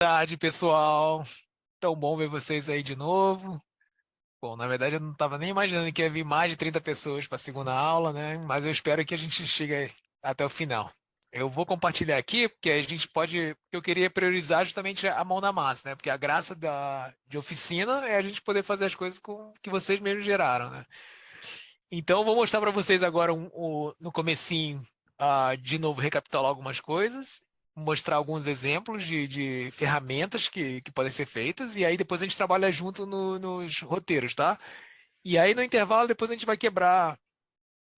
Tarde, pessoal. Tão bom ver vocês aí de novo. Bom, na verdade eu não estava nem imaginando que ia vir mais de 30 pessoas para a segunda aula, né? Mas eu espero que a gente chegue até o final. Eu vou compartilhar aqui, porque a gente pode. Eu queria priorizar justamente a mão na massa, né? Porque a graça de oficina é a gente poder fazer as coisas que vocês mesmos geraram, né? Então, eu vou mostrar para vocês agora no comecinho, de novo, recapitular algumas coisas, mostrar alguns exemplos de ferramentas que podem ser feitas, e aí depois a gente trabalha junto nos roteiros, tá? E aí no intervalo, depois a gente vai quebrar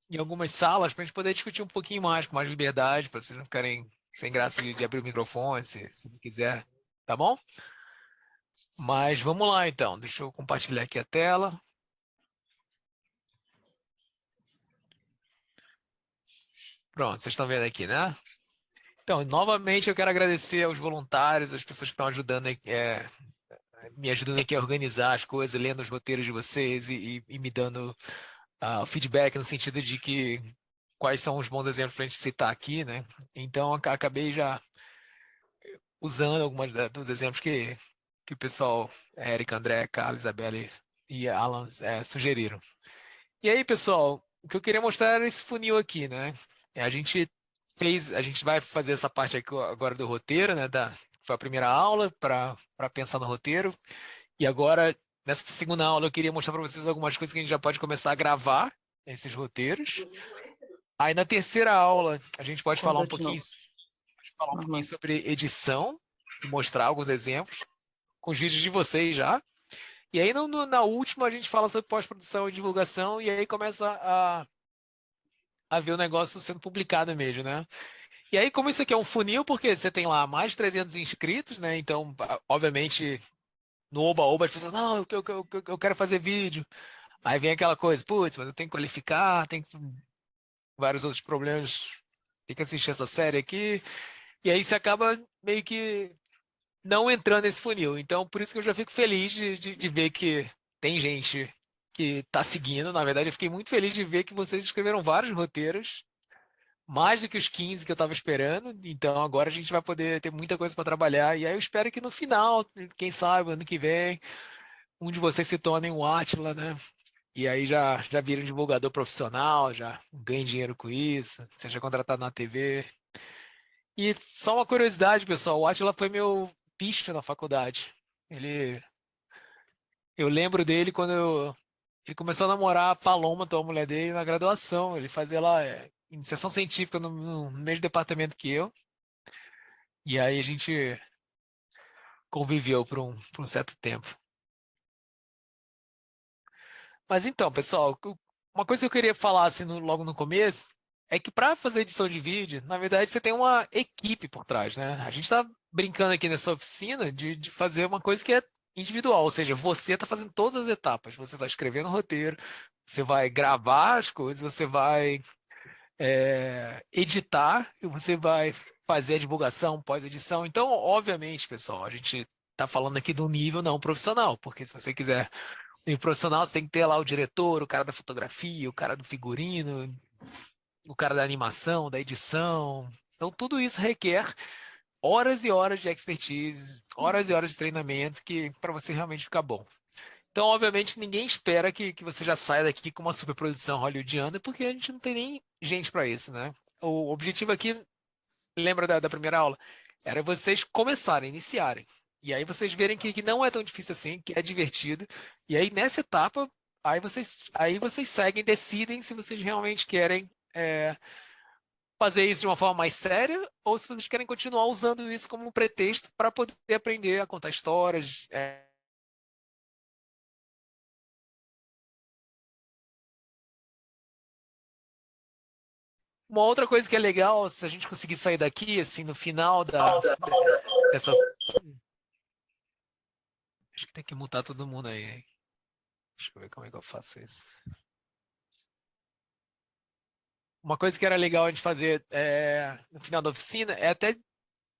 em algumas salas para a gente poder discutir um pouquinho mais, com mais liberdade, para vocês não ficarem sem graça de abrir o microfone, se não quiser, tá bom? Mas vamos lá então, deixa eu compartilhar aqui a tela. Pronto, vocês estão vendo aqui, né? Então, novamente, eu quero agradecer aos voluntários, às pessoas que estão ajudando, me ajudando aqui a organizar as coisas, lendo os roteiros de vocês e me dando o feedback no sentido de que quais são os bons exemplos para a gente citar aqui, né? Então, acabei já usando alguns dos exemplos que o pessoal, Érica, André, Carlos, Isabelle e Alan sugeriram. E aí, pessoal, o que eu queria mostrar era esse funil aqui, né? A gente vai fazer essa parte aqui agora do roteiro, né? Foi a primeira aula para pensar no roteiro. E agora, nessa segunda aula, eu queria mostrar para vocês algumas coisas que a gente já pode começar a gravar esses roteiros. Aí na terceira aula, a gente Conta de novo. pode falar um pouquinho Normal. sobre edição e mostrar alguns exemplos com os vídeos de vocês já. E aí na última a gente fala sobre pós-produção e divulgação e aí começa a ver o negócio sendo publicado mesmo, né? E aí, como isso aqui é um funil, porque você tem lá mais de 300 inscritos, né? Então, obviamente, no Oba-Oba, as pessoas, não, eu quero fazer vídeo. Aí vem aquela coisa, putz, mas eu tenho que qualificar, tem vários outros problemas, tem que assistir essa série aqui. E aí você acaba meio que não entrando nesse funil. Então, por isso que eu já fico feliz de ver que tem gente que está seguindo. Na verdade, eu fiquei muito feliz de ver que vocês escreveram vários roteiros mais do que os 15 que eu estava esperando. Então agora a gente vai poder ter muita coisa para trabalhar. E aí eu espero que no final, quem sabe, ano que vem, um de vocês se torne um Átila, né? E aí já vira um divulgador profissional, já ganha dinheiro com isso, seja contratado na TV. E só uma curiosidade, pessoal, o Átila foi meu bicho na faculdade. Ele, eu lembro dele ele começou a namorar a Paloma, então a mulher dele, na graduação. Ele fazia lá iniciação científica no mesmo departamento que eu. E aí a gente conviveu por um certo tempo. Mas então, pessoal, uma coisa que eu queria falar assim, logo no começo é que para fazer edição de vídeo, na verdade, você tem uma equipe por trás, né? A gente está brincando aqui nessa oficina de fazer uma coisa que é individual, ou seja, você está fazendo todas as etapas. Você está escrevendo o roteiro, você vai gravar as coisas, você vai editar e você vai fazer a divulgação, pós-edição. Então, obviamente, pessoal, a gente está falando aqui do nível não profissional, porque se você quiser um nível profissional, você tem que ter lá o diretor, o cara da fotografia, o cara do figurino, o cara da animação, da edição. Então, tudo isso requer horas e horas de expertise, horas e horas de treinamento que para você realmente ficar bom. Então, obviamente, ninguém espera que você já saia daqui com uma superprodução hollywoodiana, porque a gente não tem nem gente para isso, né? O objetivo aqui, lembra da primeira aula? Era vocês começarem, iniciarem. E aí vocês verem que não é tão difícil assim, que é divertido. E aí, nessa etapa, aí vocês seguem, decidem se vocês realmente querem fazer isso de uma forma mais séria ou se vocês querem continuar usando isso como um pretexto para poder aprender a contar histórias. Uma outra coisa que é legal, se a gente conseguir sair daqui, assim, no final dessa. Acho que tem que mutar todo mundo aí, hein? Deixa eu ver como é que eu faço isso. Uma coisa que era legal a gente fazer no final da oficina é até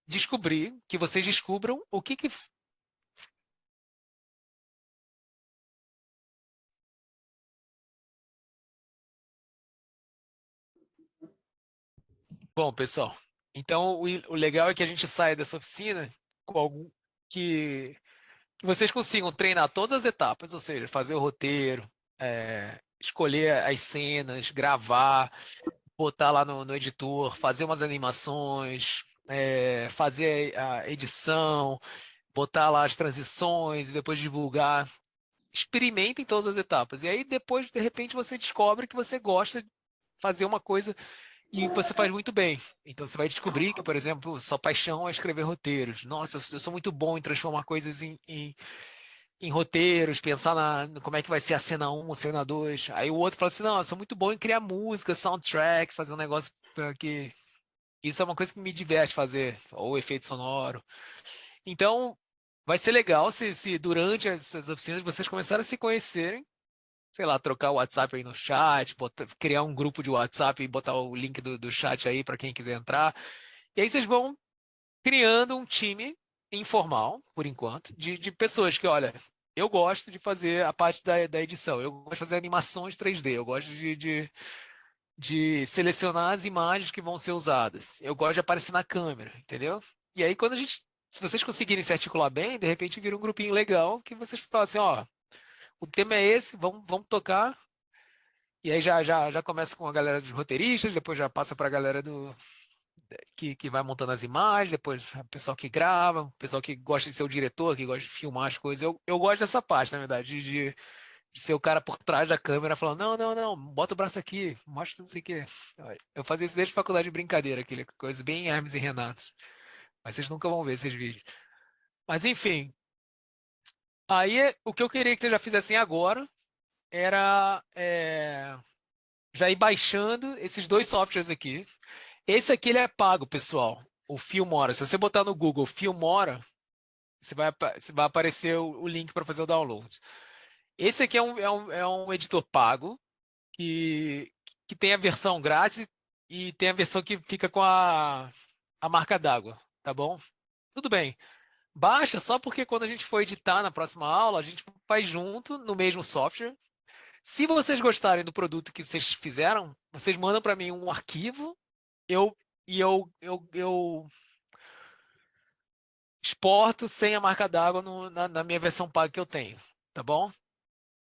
descobrir, que vocês descubram o que. Bom, pessoal, então o legal é que a gente saia dessa oficina com algum. que vocês consigam treinar todas as etapas, ou seja, fazer o roteiro, escolher as cenas, gravar, botar lá no editor, fazer umas animações, fazer a edição, botar lá as transições e depois divulgar. Experimentem todas as etapas. E aí depois, de repente, você descobre que você gosta de fazer uma coisa e você faz muito bem. Então você vai descobrir que, por exemplo, sua paixão é escrever roteiros. Nossa, eu sou muito bom em transformar coisas em roteiros, pensar no como é que vai ser a cena um, a cena 2. Aí o outro fala assim, não, eu sou muito bom em criar música, soundtracks, fazer um negócio que... Isso é uma coisa que me diverte fazer, ou efeito sonoro. Então, vai ser legal se durante essas oficinas vocês começarem a se conhecerem, sei lá, trocar o WhatsApp aí no chat, criar um grupo de WhatsApp e botar o link do chat aí para quem quiser entrar. E aí vocês vão criando um time informal, por enquanto, de pessoas que, olha, eu gosto de fazer a parte da edição, eu gosto de fazer animações 3D, eu gosto de selecionar as imagens que vão ser usadas, eu gosto de aparecer na câmera, entendeu? E aí, se vocês conseguirem se articular bem, de repente vira um grupinho legal que vocês falam assim, ó, o tema é esse, vamos tocar. E aí já começa com a galera dos roteiristas, depois já passa para a galera que vai montando as imagens, depois o pessoal que grava, o pessoal que gosta de ser o diretor, que gosta de filmar as coisas. Eu gosto dessa parte, na verdade, de ser o cara por trás da câmera falando, não, não, não, bota o braço aqui, mostra não sei o quê. Eu fazia isso desde a faculdade de brincadeira, aquele coisa bem Hermes e Renato. Mas vocês nunca vão ver esses vídeos. Mas enfim, aí o que eu queria que vocês já fizessem agora era já ir baixando esses dois softwares aqui. Esse aqui ele é pago, pessoal. O Filmora. Se você botar no Google Filmora, você vai aparecer o link para fazer o download. Esse aqui é um editor pago que, que tem a versão grátis e tem a versão que fica com a marca d'água, tá bom? Tudo bem. Baixa só porque quando a gente for editar na próxima aula, a gente faz junto no mesmo software. Se vocês gostarem do produto que vocês fizeram, vocês mandam para mim um arquivo, eu eu exporto sem a marca d'água na minha versão paga que eu tenho, tá bom?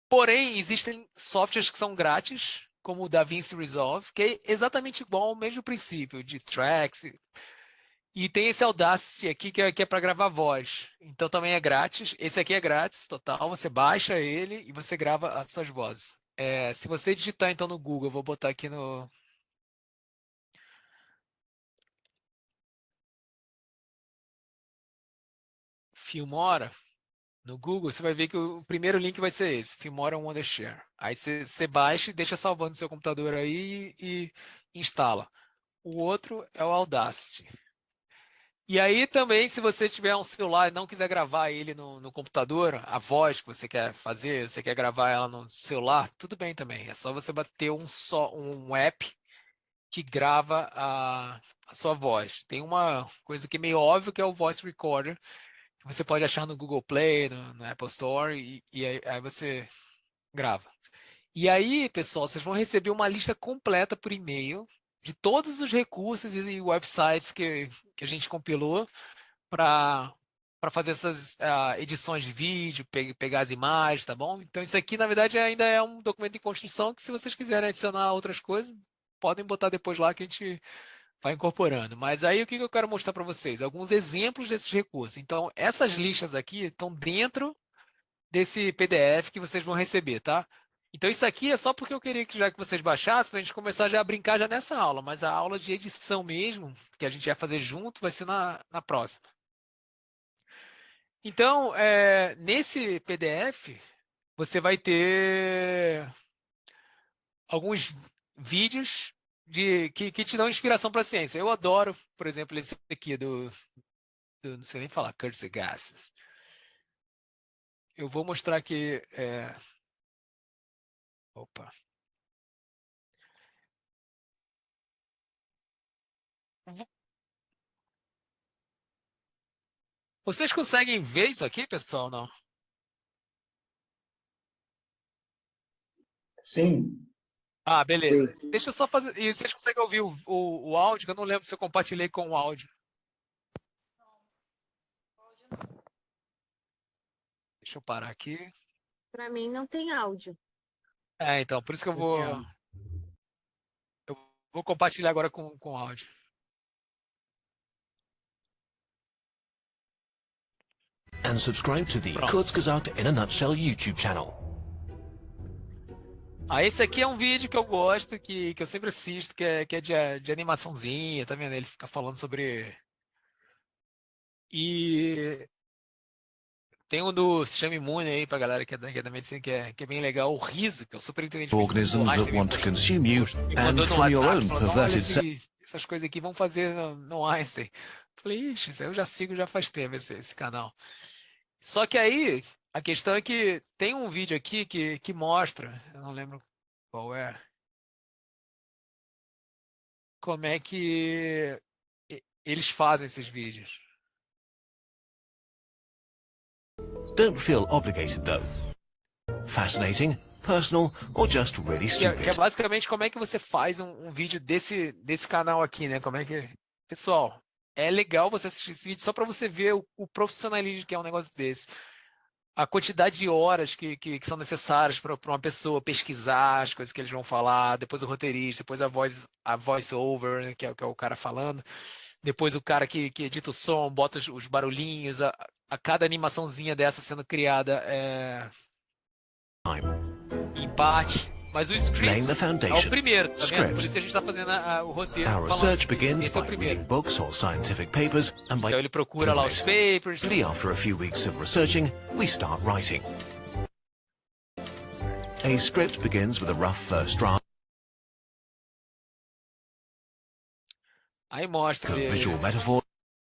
Porém, existem softwares que são grátis, como o DaVinci Resolve, que é exatamente igual ao mesmo princípio de tracks. E tem esse Audacity aqui que é para gravar voz. Então também é grátis. Esse aqui é grátis, total. Você baixa ele e você grava as suas vozes. Se você digitar então no Google, eu vou botar aqui no Filmora, no Google, você vai ver que o primeiro link vai ser esse, Filmora Wondershare. Aí você baixa e deixa salvando no seu computador aí e instala. O outro é o Audacity. E aí também, se você tiver um celular e não quiser gravar ele no computador, a voz que você quer fazer, você quer gravar ela no celular, tudo bem também. É só você bater um app que grava a sua voz. Tem uma coisa que é meio óbvio que é o Voice Recorder, que você pode achar no Google Play, no Apple Store, e aí você grava. E aí, pessoal, vocês vão receber uma lista completa por e-mail de todos os recursos e websites que a gente compilou para fazer essas edições de vídeo, pegar as imagens, tá bom? Então, isso aqui, na verdade, ainda é um documento em construção que, se vocês quiserem adicionar outras coisas, podem botar depois lá que a gente vai incorporando. Mas aí, o que eu quero mostrar para vocês? Alguns exemplos desses recursos. Então, essas listas aqui estão dentro desse PDF que vocês vão receber, tá? Então isso aqui é só porque eu queria que já que vocês baixassem, para a gente começar já a brincar já nessa aula, mas a aula de edição mesmo, que a gente vai fazer junto, vai ser na próxima. Então, nesse PDF, você vai ter alguns vídeos que te dão inspiração para a ciência. Eu adoro, por exemplo, esse aqui não sei nem falar, Curtis Gases. Eu vou mostrar aqui. Opa. Vocês conseguem ver isso aqui, pessoal? Não? Sim. Ah, beleza. Sim. Deixa eu só fazer. E vocês conseguem ouvir o áudio? Que eu não lembro se eu compartilhei com o áudio. Deixa eu parar aqui. Para mim não tem áudio. Então, por isso que eu vou compartilhar agora com áudio. And subscribe to the Kurzgesagt in a Nutshell YouTube channel. Esse aqui é um vídeo que eu gosto, que eu sempre assisto, que é de animaçãozinha, tá vendo? Ele fica falando sobre... E tem um do Sistema Imune aí pra galera que é da medicina, que é bem legal, o Riso, que é o superintendente. Organisms that want to consume you, and from your own perverted essas coisas aqui vão fazer no Einstein. Eu falei, ixi, isso aí eu já sigo já faz tempo esse canal. Só que aí, a questão é que tem um vídeo aqui que mostra, eu não lembro qual é, como é que eles fazem esses vídeos. Don't feel obligated though. Fascinating, personal, or just really Que é stupid. basicamente como é que você faz um vídeo desse canal aqui, né? Como é que... Pessoal, é legal você assistir esse vídeo só para você ver o profissionalismo que é um negócio desse. A quantidade de horas que são necessárias para uma pessoa pesquisar as coisas que eles vão falar, depois o roteirista, depois a voice over, né, que é o cara falando, depois o cara que edita o som, bota os barulhinhos, a cada animaçãozinha dessa sendo criada em parte. Mas o Laying script the é o foundation. primeiro, tá vendo? Script. Por isso que a gente está fazendo o roteiro. Our falando. research begins Esse é o by primeiro. reading books or scientific papers and by Então ele procura lá os papers. Only after a few weeks of researching, we start writing. A script begins with a rough first draft Aí mostra of ele visual metaphor,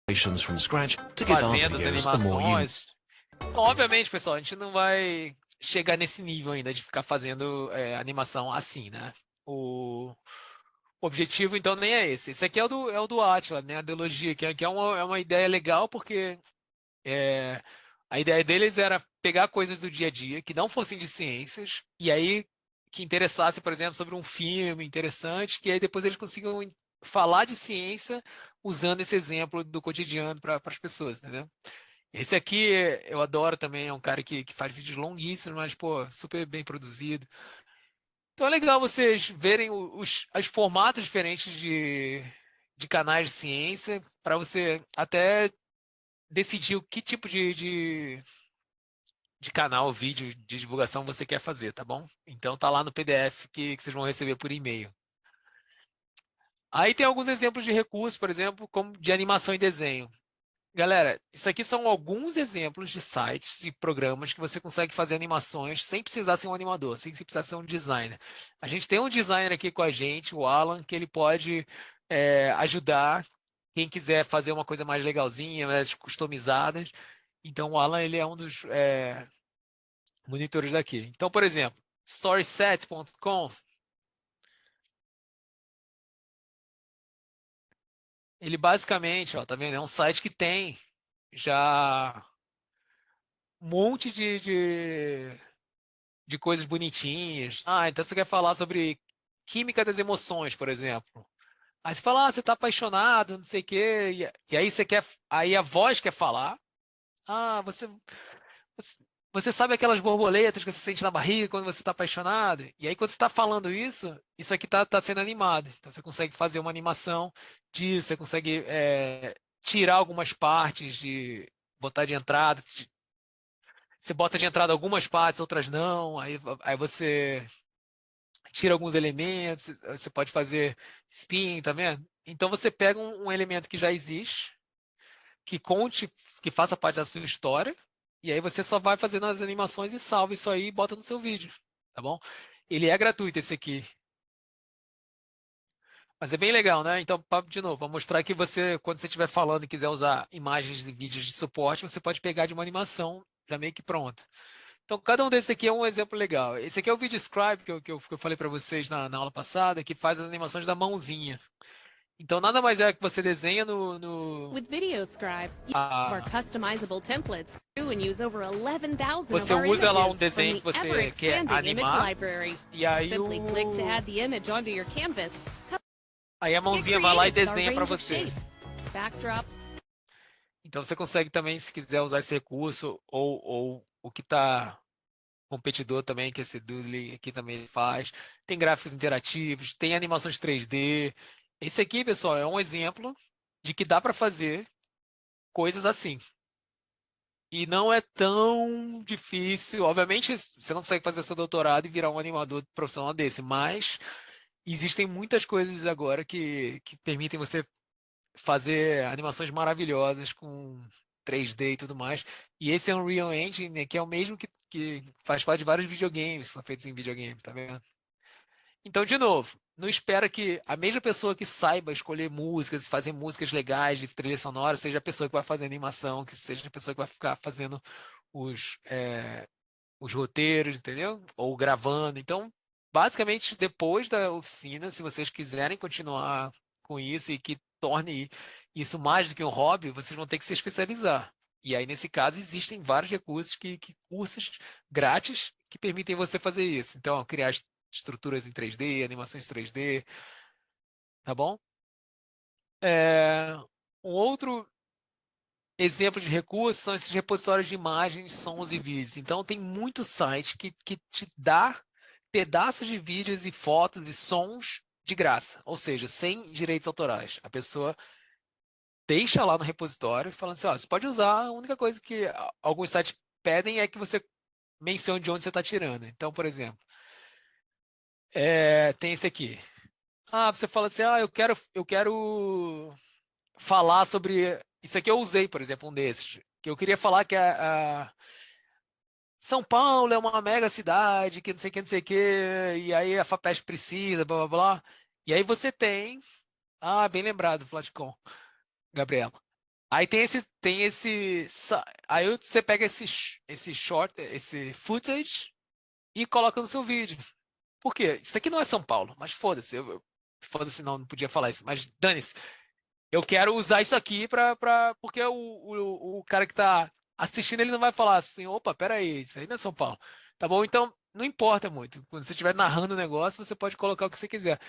animations from scratch to give our fazendo as videos a more unique. animações. Então, obviamente, pessoal, a gente não vai chegar nesse nível ainda de ficar fazendo animação assim, né? O objetivo, então, nem é esse. Esse aqui é o do Átila, né? A ideologia, que é uma ideia legal, porque a ideia deles era pegar coisas do dia a dia que não fossem de ciências, e aí que interessasse, por exemplo, sobre um filme interessante, que aí depois eles consigam falar de ciência usando esse exemplo do cotidiano para as pessoas, entendeu? Esse aqui eu adoro também, é um cara que faz vídeos longuíssimos, mas, pô, super bem produzido. Então é legal vocês verem os formatos diferentes de canais de ciência, para você até decidir o que tipo de canal, vídeo de divulgação você quer fazer, tá bom? Então tá lá no PDF que vocês vão receber por e-mail. Aí tem alguns exemplos de recursos, por exemplo, como de animação e desenho. Galera, isso aqui são alguns exemplos de sites e programas que você consegue fazer animações sem precisar ser um animador, sem precisar ser um designer. A gente tem um designer aqui com a gente, o Alan, que ele pode ajudar quem quiser fazer uma coisa mais legalzinha, mais customizada. Então, o Alan, ele é um dos monitores daqui. Então, por exemplo, storyset.com, ele basicamente, ó, tá vendo? É um site que tem já um monte de coisas bonitinhas. Então você quer falar sobre química das emoções, por exemplo. Aí você fala, você está apaixonado, não sei o quê, e aí aí a voz quer falar. Você, você sabe aquelas borboletas que você sente na barriga quando você está apaixonado? E aí quando você está falando isso aqui está sendo animado. Então você consegue fazer uma animação disso, você consegue tirar algumas partes botar de entrada, você bota de entrada algumas partes, outras não, aí você tira alguns elementos, você pode fazer spin, tá vendo? Então você pega um elemento que já existe, que conte, que faça parte da sua história, e aí você só vai fazendo as animações e salva isso aí e bota no seu vídeo, tá bom? Ele é gratuito esse aqui. Mas é bem legal, né? Então, de novo, para mostrar que você, quando você estiver falando e quiser usar imagens e vídeos de suporte, você pode pegar de uma animação já meio que pronta. Então, cada um desses aqui é um exemplo legal. Esse aqui é o VideoScribe que eu falei para vocês na aula passada, que faz as animações da mãozinha. Então, nada mais é que você desenha With VideoScribe, you Ah. have our customizable templates and use over 11,000 Você of our usa lá um images desenho from que the você quer ever-expanding image animar, library. e aí Simply click to add the image onto your canvas. aí a Get mãozinha vai lá e creative with our desenha para range of você. shapes, backdrops, Então, você consegue também, se quiser usar esse recurso ou o que está competidor também, que esse Doodly aqui também faz. Tem gráficos interativos, tem animações 3D. Esse aqui, pessoal, é um exemplo de que dá para fazer coisas assim. E não é tão difícil. Obviamente, você não consegue fazer seu doutorado e virar um animador profissional desse, mas existem muitas coisas agora que permitem você fazer animações maravilhosas com 3D e tudo mais. E esse Unreal Engine, né, que é o mesmo que faz parte de vários videogames que são feitos em videogame, tá vendo? Então, de novo, não espera que a mesma pessoa que saiba escolher músicas e fazer músicas legais de trilha sonora seja a pessoa que vai fazer animação, que seja a pessoa que vai ficar fazendo os roteiros, entendeu? Ou gravando. Então, basicamente, depois da oficina, se vocês quiserem continuar com isso e que torne isso mais do que um hobby, vocês vão ter que se especializar. E aí, nesse caso, existem vários recursos cursos grátis que permitem você fazer isso. Então, criar estruturas em 3D, animações 3D, tá bom? Um outro exemplo de recurso são esses repositórios de imagens, sons e vídeos. Então, tem muito site que te dá pedaços de vídeos e fotos e sons de graça, ou seja, sem direitos autorais. A pessoa deixa lá no repositório falando assim, ó, você pode usar, a única coisa que alguns sites pedem é que você mencione de onde você está tirando. Então, por exemplo, tem esse aqui. Você fala assim, eu quero falar sobre... Isso aqui eu usei, por exemplo, um desses. Que eu queria falar que São Paulo é uma mega cidade, que não sei o que, não sei o que, e aí a FAPESP precisa, blá, blá, blá. E aí você tem... bem lembrado, Flaticon, Gabriela. Aí aí você pega esse short, esse footage e coloca no seu vídeo. Por quê? Isso aqui não é São Paulo, mas foda-se. Foda-se, não podia falar isso, mas dane-se. Eu quero usar isso aqui porque o cara que está assistindo, ele não vai falar assim, opa, peraí, isso aí não é São Paulo. Tá bom? Então, não importa muito. Quando você estiver narrando o negócio, você pode colocar o que você quiser.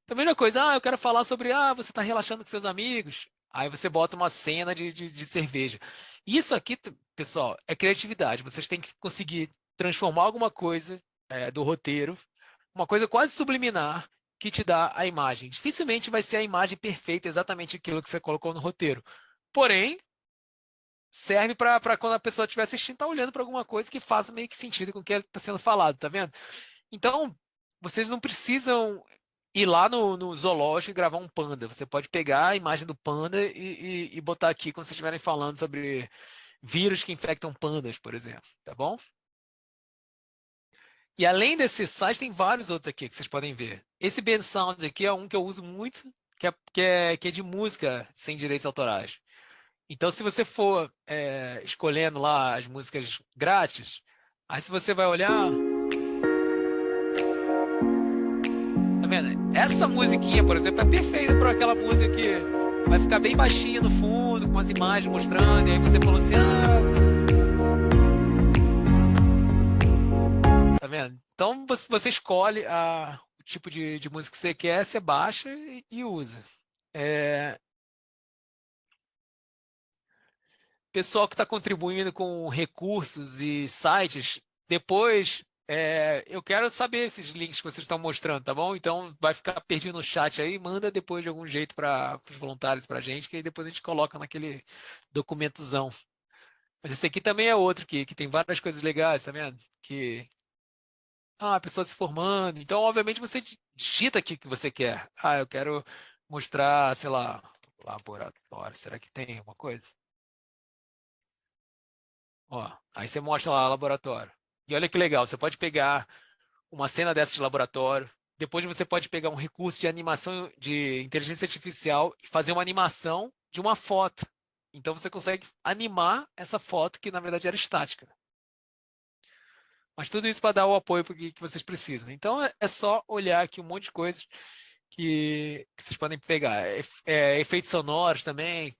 A mesma coisa, eu quero falar sobre, você está relaxando com seus amigos. Aí você bota uma cena de cerveja. Isso aqui, pessoal, é criatividade. Vocês têm que conseguir transformar alguma coisa do roteiro, uma coisa quase subliminar, que te dá a imagem. Dificilmente vai ser a imagem perfeita, exatamente aquilo que você colocou no roteiro. Porém, serve para quando a pessoa estiver assistindo, tá olhando para alguma coisa que faça meio que sentido com o que está sendo falado, tá vendo? Então, vocês não precisam ir lá no zoológico e gravar um panda. Você pode pegar a imagem do panda e botar aqui quando vocês estiverem falando sobre vírus que infectam pandas, por exemplo, tá bom? E além desse site, tem vários outros aqui que vocês podem ver. Esse Bensound aqui é um que eu uso muito, que é de música sem direitos autorais. Então, se você for escolhendo lá as músicas grátis, aí se você vai olhar, tá vendo? Essa musiquinha, por exemplo, é perfeita para aquela música que vai ficar bem baixinha no fundo, com as imagens mostrando, e aí você falou assim, tá vendo? Então você escolhe o tipo de música que você quer, você baixa e usa. Pessoal que está contribuindo com recursos e sites, depois eu quero saber esses links que vocês estão mostrando, tá bom? Então vai ficar perdido no chat aí, manda depois de algum jeito para os voluntários, para a gente, que aí depois a gente coloca naquele documentozão. Mas esse aqui também é outro que tem várias coisas legais, tá vendo? A pessoa se formando. Então, obviamente, você digita aqui o que você quer. Eu quero mostrar, sei lá, laboratório. Será que tem alguma coisa? Ó, aí você mostra lá o laboratório. E olha que legal, você pode pegar uma cena dessa de laboratório, depois você pode pegar um recurso de animação de inteligência artificial e fazer uma animação de uma foto. Então você consegue animar essa foto que na verdade era estática. Mas tudo isso para dar o apoio que vocês precisam. Então é só olhar aqui um monte de coisas que vocês podem pegar. Efeitos sonoros também.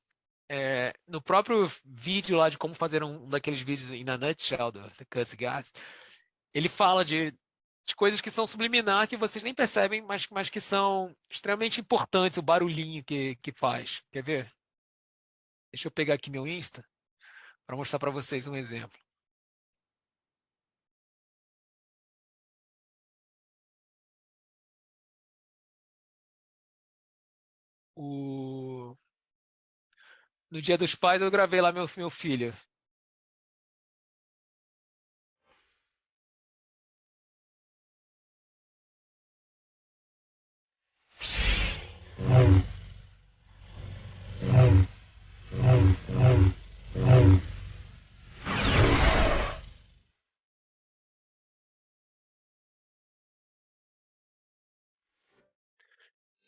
No próprio vídeo lá de como fazer um daqueles vídeos in a nutshell do Cuts Gas, ele fala de coisas que são subliminar, que vocês nem percebem, mas que são extremamente importantes, o barulhinho que faz. Quer ver? Deixa eu pegar aqui meu Insta para mostrar para vocês um exemplo. no Dia dos Pais eu gravei lá meu filho.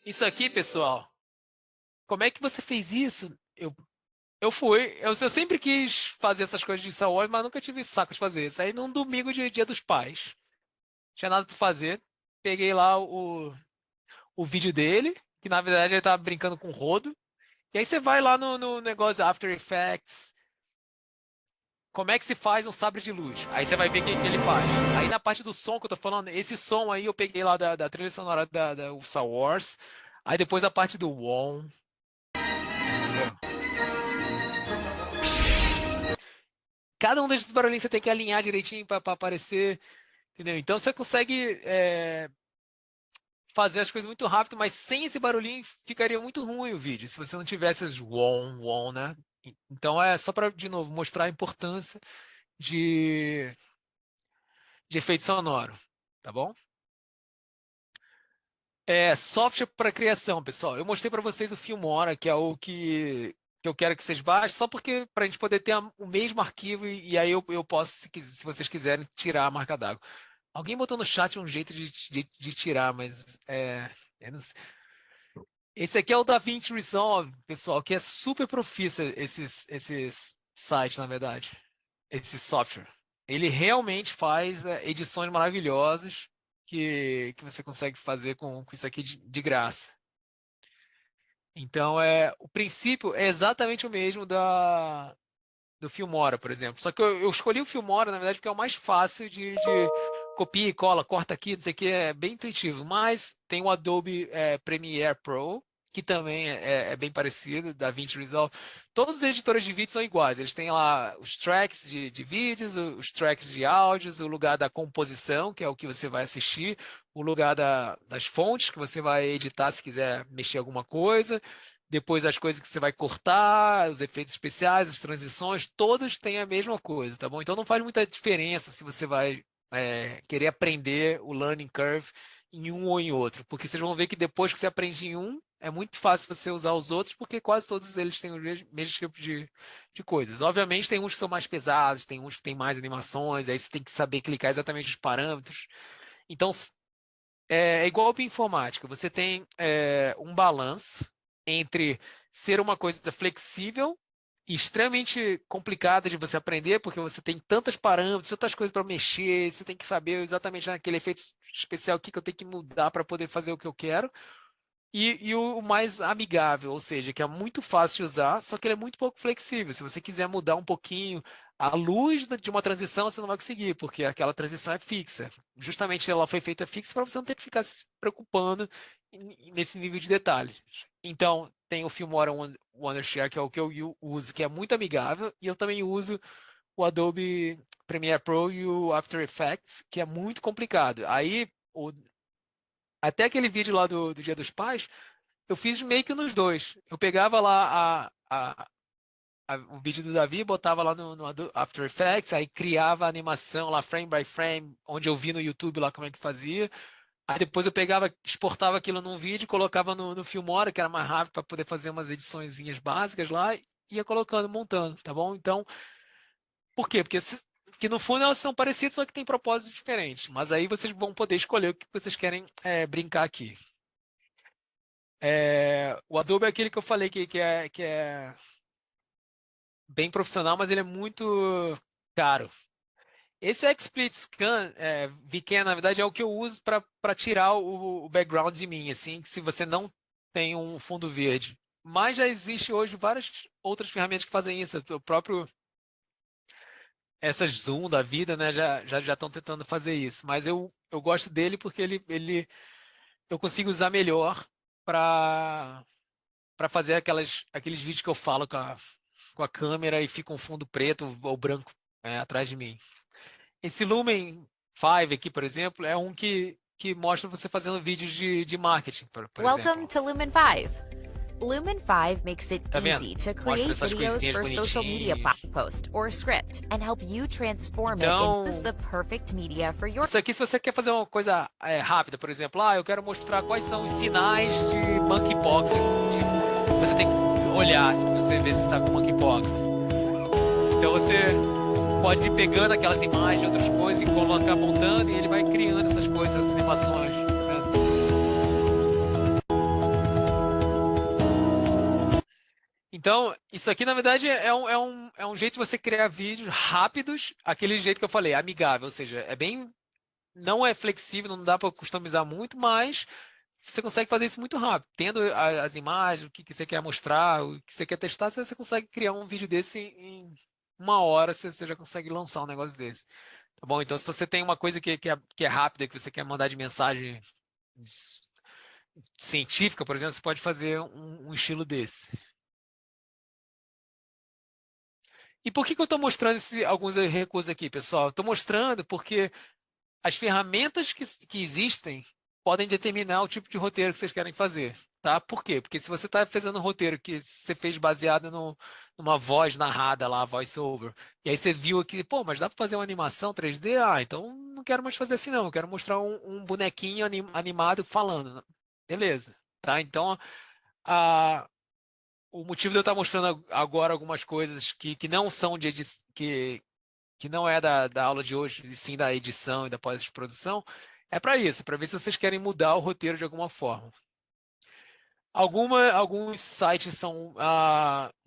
Isso aqui, pessoal, como é que você fez isso? Eu sempre quis fazer essas coisas de Star Wars, mas nunca tive saco de fazer isso. Aí num domingo de Dia dos Pais, tinha nada para fazer, peguei lá o vídeo dele, que na verdade ele tava brincando com o rodo, e aí você vai lá no negócio After Effects, como é que se faz um sabre de luz? Aí você vai ver o que ele faz. Aí na parte do som que eu tô falando, esse som aí eu peguei lá da trilha sonora da Star Wars, aí depois a parte do WOM. Cada um desses barulhinhos você tem que alinhar direitinho para aparecer, entendeu? Então você consegue fazer as coisas muito rápido, mas sem esse barulhinho ficaria muito ruim o vídeo, se você não tivesse os wom, wom, né? Então é só para, de novo, mostrar a importância de, de efeito sonoro, tá bom? Software para criação, pessoal. Eu mostrei para vocês o Filmora, que é o que eu quero que vocês baixem, só porque para a gente poder ter o mesmo arquivo e aí eu posso, se vocês quiserem, tirar a marca d'água. Alguém botou no chat um jeito de tirar, mas eu não sei. Esse aqui é o DaVinci Resolve, pessoal, que é super profício esses sites, na verdade, esse software. Ele realmente faz edições maravilhosas que você consegue fazer com isso aqui de graça. Então, o princípio é exatamente o mesmo do Filmora, por exemplo. Só que eu escolhi o Filmora, na verdade, porque é o mais fácil de copia e cola, corta aqui, não sei o que, é bem intuitivo. Mas tem o Adobe Premiere Pro, que também é bem parecido, DaVinci Resolve. Todos os editores de vídeo são iguais. Eles têm lá os tracks de vídeos, os tracks de áudios, o lugar da composição, que é o que você vai assistir, o lugar das fontes, que você vai editar se quiser mexer alguma coisa, depois as coisas que você vai cortar, os efeitos especiais, as transições, todos têm a mesma coisa, tá bom? Então não faz muita diferença se você vai querer aprender o learning curve em um ou em outro, porque vocês vão ver que depois que você aprende em um, é muito fácil você usar os outros, porque quase todos eles têm o mesmo tipo de coisas. Obviamente tem uns que são mais pesados, tem uns que têm mais animações, aí você tem que saber clicar exatamente os parâmetros. Então, é igual para informática, você tem um balanço entre ser uma coisa flexível e extremamente complicada de você aprender, porque você tem tantos parâmetros, tantas coisas para mexer, você tem que saber exatamente naquele efeito especial o que eu tenho que mudar para poder fazer o que eu quero. E o mais amigável, ou seja, que é muito fácil de usar, só que ele é muito pouco flexível. Se você quiser mudar um pouquinho a luz de uma transição, você não vai conseguir, porque aquela transição é fixa. Justamente ela foi feita fixa para você não ter que ficar se preocupando nesse nível de detalhe. Então, tem o Filmora Wondershare, que é o que eu uso, que é muito amigável, e eu também uso o Adobe Premiere Pro e o After Effects, que é muito complicado. Aí, até aquele vídeo lá do Dia dos Pais, eu fiz meio que nos dois. Eu pegava lá o vídeo do Davi, botava lá no After Effects, aí criava a animação lá frame by frame, onde eu vi no YouTube lá como é que fazia. Aí depois eu pegava, exportava aquilo num vídeo, colocava no Filmora, que era mais rápido para poder fazer umas ediçõezinhas básicas lá, e ia colocando, montando, tá bom? Então, por quê? Porque no fundo elas são parecidas, só que tem propósitos diferentes. Mas aí vocês vão poder escolher o que vocês querem brincar aqui. O Adobe é aquele que eu falei que é bem profissional, mas ele é muito caro. Esse XSplit Scan, VCAN, na verdade, é o que eu uso para tirar o background de mim, assim, se você não tem um fundo verde. Mas já existe hoje várias outras ferramentas que fazem isso. O próprio essas Zoom da vida, né, já estão tentando fazer isso. Mas eu gosto dele porque eu consigo usar melhor para fazer aqueles vídeos que eu falo com a câmera e fica um fundo preto ou branco atrás de mim. Esse Lumen 5 aqui, por exemplo, é um que mostra você fazendo vídeos de marketing, por Welcome exemplo. to Lumen 5. Lumen 5 makes it Tá vendo? easy to Mostra create essas videos coisinhas for social media bonitinhas. post or script and help you transform it Então, into the perfect media for your isso aqui, se você quer fazer uma coisa rápida, por exemplo, eu quero mostrar quais são os sinais de monkeypox. Você tem que olhar se você vê se está com monkeypox. Então você pode ir pegando aquelas imagens de outras coisas e colocar montando, e ele vai criando essas coisas, essas animações. Tá vendo? Então, isso aqui, na verdade, é um jeito de você criar vídeos rápidos, aquele jeito que eu falei, amigável, ou seja, não é flexível, não dá para customizar muito, mas você consegue fazer isso muito rápido. Tendo as imagens, o que você quer mostrar, o que você quer testar, você consegue criar um vídeo desse em 1 hora, você já consegue lançar um negócio desse. Tá bom? Então, se você tem uma coisa que é rápida, que você quer mandar de mensagem científica, por exemplo, você pode fazer um estilo desse. E por que eu estou mostrando alguns recursos aqui, pessoal? Estou mostrando porque as ferramentas que existem podem determinar o tipo de roteiro que vocês querem fazer, tá? Por quê? Porque se você está fazendo um roteiro que você fez baseado numa voz narrada lá, voice over, e aí você viu aqui, pô, mas dá para fazer uma animação 3D? Ah, então não quero mais fazer assim não, eu quero mostrar um bonequinho animado falando. Beleza, tá? Então, a, o motivo de eu estar mostrando agora algumas coisas que não são de que não é da aula de hoje, e sim da edição e da pós-produção, é para isso, para ver se vocês querem mudar o roteiro de alguma forma. Alguns sites são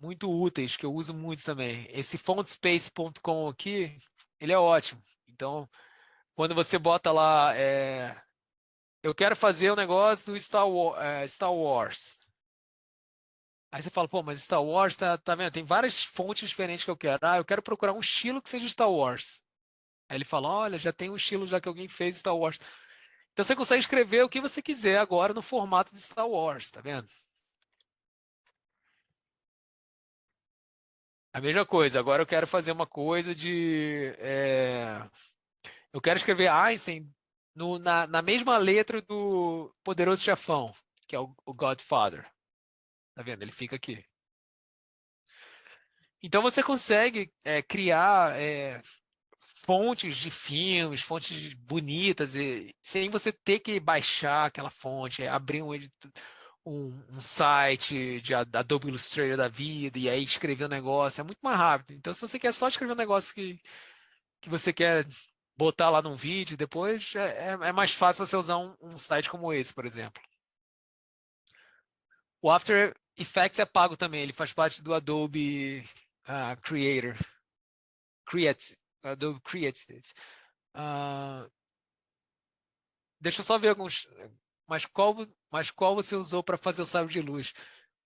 muito úteis, que eu uso muito também. Esse fontspace.com aqui, ele é ótimo. Então, quando você bota lá, eu quero fazer o negócio do Star Wars. Aí você fala, pô, mas Star Wars, tá vendo? Tem várias fontes diferentes que eu quero. Eu quero procurar um estilo que seja Star Wars. Aí ele fala, olha, já tem um estilo já que alguém fez Star Wars. Então você consegue escrever o que você quiser agora no formato de Star Wars, tá vendo? A mesma coisa, agora eu quero fazer uma coisa eu quero escrever Einstein na mesma letra do Poderoso Chefão, que é o Godfather. Tá vendo? Ele fica aqui. Então você consegue criar fontes de filmes, fontes bonitas, sem você ter que baixar aquela fonte, abrir um site de Adobe Illustrator da vida e aí escrever um negócio, é muito mais rápido. Então, se você quer só escrever um negócio que você quer botar lá num vídeo, depois é mais fácil você usar um site como esse, por exemplo. O After Effects é pago também, ele faz parte do Adobe Creator, Adobe Creative. Ah, deixa eu só ver alguns. Mas qual você usou para fazer o sabre de luz?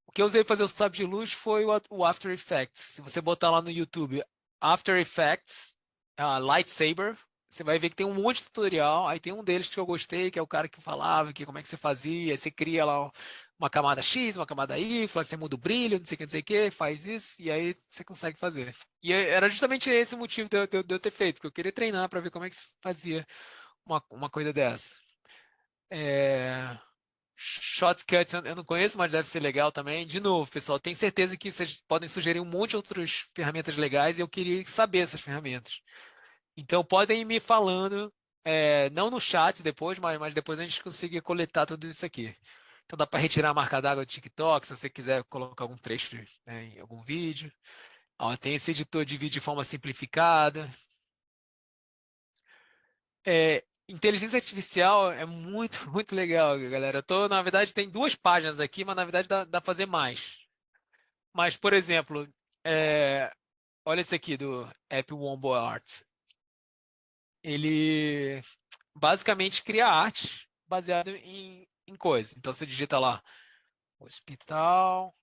O que eu usei para fazer o sabre de luz foi o After Effects. Se você botar lá no YouTube After Effects Lightsaber, você vai ver que tem um monte de tutorial. Aí tem um deles que eu gostei, que é o cara que falava que como é que você fazia. Aí você cria lá uma camada X, uma camada Y, você muda o brilho, não sei o que, faz isso, e aí você consegue fazer. E era justamente esse o motivo de eu ter feito, porque eu queria treinar para ver como é que se fazia uma coisa dessa. Shortcuts eu não conheço, mas deve ser legal também. De novo, pessoal, tenho certeza que vocês podem sugerir um monte de outras ferramentas legais e eu queria saber essas ferramentas. Então podem ir me falando, não no chat depois, mas depois a gente conseguir coletar tudo isso aqui. Então dá para retirar a marca d'água do TikTok, se você quiser colocar algum trecho, né, em algum vídeo. Ó, tem esse editor de vídeo de forma simplificada. Inteligência artificial é muito, muito legal, galera. Na verdade, tem 2 páginas aqui, mas na verdade dá para fazer mais. Mas, por exemplo, olha esse aqui do App Wombo Arts. Ele basicamente cria arte baseado em coisas. Então você digita lá Hospital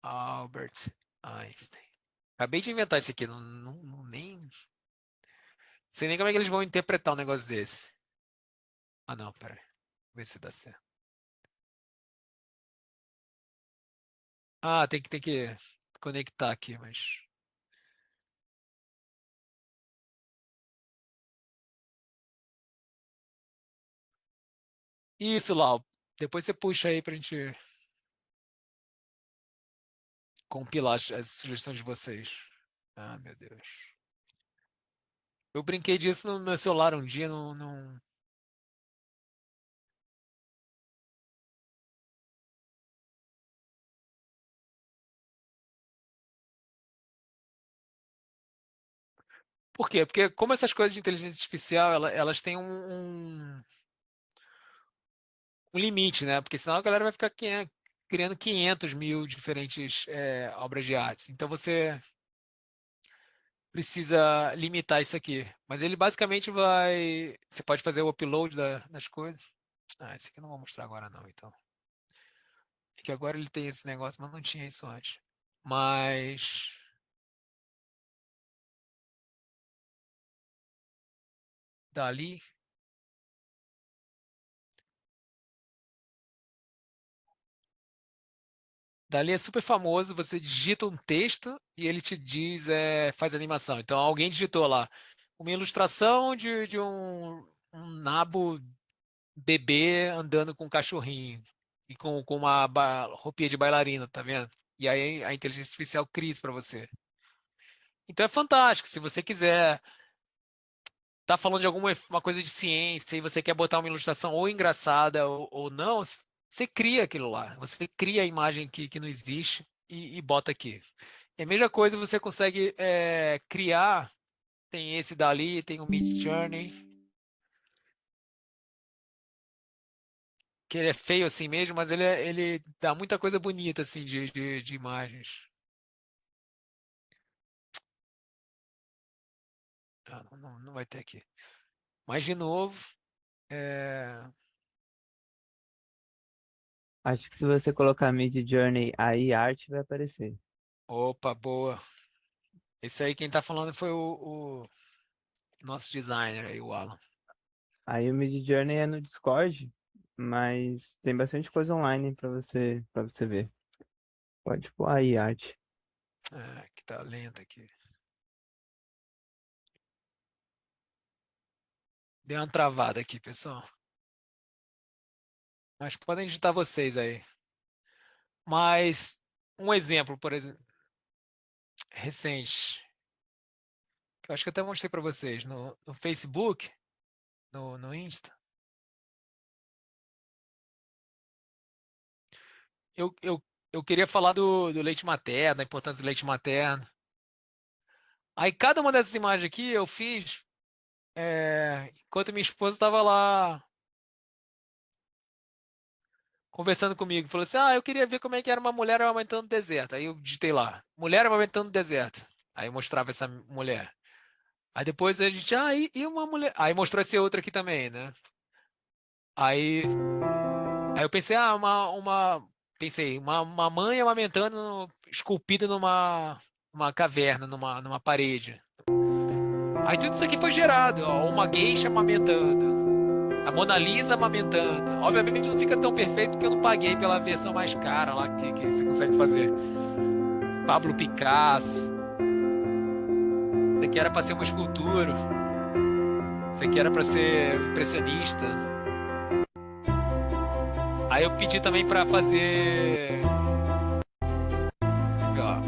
Albert Einstein. Acabei de inventar isso aqui, nem sei nem como é que eles vão interpretar um negócio desse. Ah, não, pera aí. Vamos ver se dá certo. Tem que conectar aqui, mas. Isso, Lau. Depois você puxa aí pra gente. compilar as sugestões de vocês. Ah, meu Deus. Eu brinquei disso no meu celular um dia, não... Por quê? Porque como essas coisas de inteligência artificial, elas têm um limite, né? Porque senão a galera vai ficar criando 500 mil diferentes obras de artes. Então você precisa limitar isso aqui. Mas ele basicamente vai... Você pode fazer o upload das coisas. Ah, esse aqui eu não vou mostrar agora não, então. É que agora ele tem esse negócio, mas não tinha isso antes. Mas... Dali... Dali é super famoso, você digita um texto e ele te diz, faz animação. Então alguém digitou lá uma ilustração de um nabo bebê andando com um cachorrinho e com uma roupinha de bailarina, tá vendo? E aí a inteligência artificial cria isso para você. Então é fantástico. Se você quiser tá falando de alguma uma coisa de ciência e você quer botar uma ilustração ou engraçada ou não, você cria aquilo lá. Você cria a imagem que não existe e bota aqui. É a mesma coisa você consegue criar. Tem esse dali, tem o Midjourney, que ele é feio assim mesmo, mas ele dá muita coisa bonita assim de imagens. Ah, não vai ter aqui. Mas de novo, é... Acho que se você colocar Mid Journey aí, arte vai aparecer. opa, boa. Esse aí quem tá falando foi o nosso designer aí, o Alan. Aí o Mid Journey é no Discord, mas tem bastante coisa online para você ver. Pode pôr aí arte. Que tá lento aqui. Deu uma travada aqui, pessoal. Mas podem digitar vocês aí. Mas um exemplo, por exemplo, recente, que eu acho que eu até mostrei para vocês no Facebook, no Insta. Eu queria falar do leite materno, da importância do leite materno. Aí cada uma dessas imagens aqui eu fiz enquanto minha esposa estava lá conversando comigo. Falou assim, eu queria ver como é que era uma mulher amamentando no deserto. Aí eu digitei lá, mulher amamentando no deserto. Aí eu mostrava essa mulher. Aí depois a gente, e uma mulher... Aí mostrou esse outro aqui também, né? Aí eu pensei, pensei, uma mãe amamentando esculpida numa caverna, numa parede. Aí tudo isso aqui foi gerado, ó, uma geisha amamentando, a Mona Lisa amamentando. Obviamente não fica tão perfeito porque eu não paguei pela versão mais cara lá que você consegue fazer. Pablo Picasso. Isso aqui era para ser uma escultura. Isso aqui era para ser impressionista. Aí eu pedi também para fazer... Aqui, ó.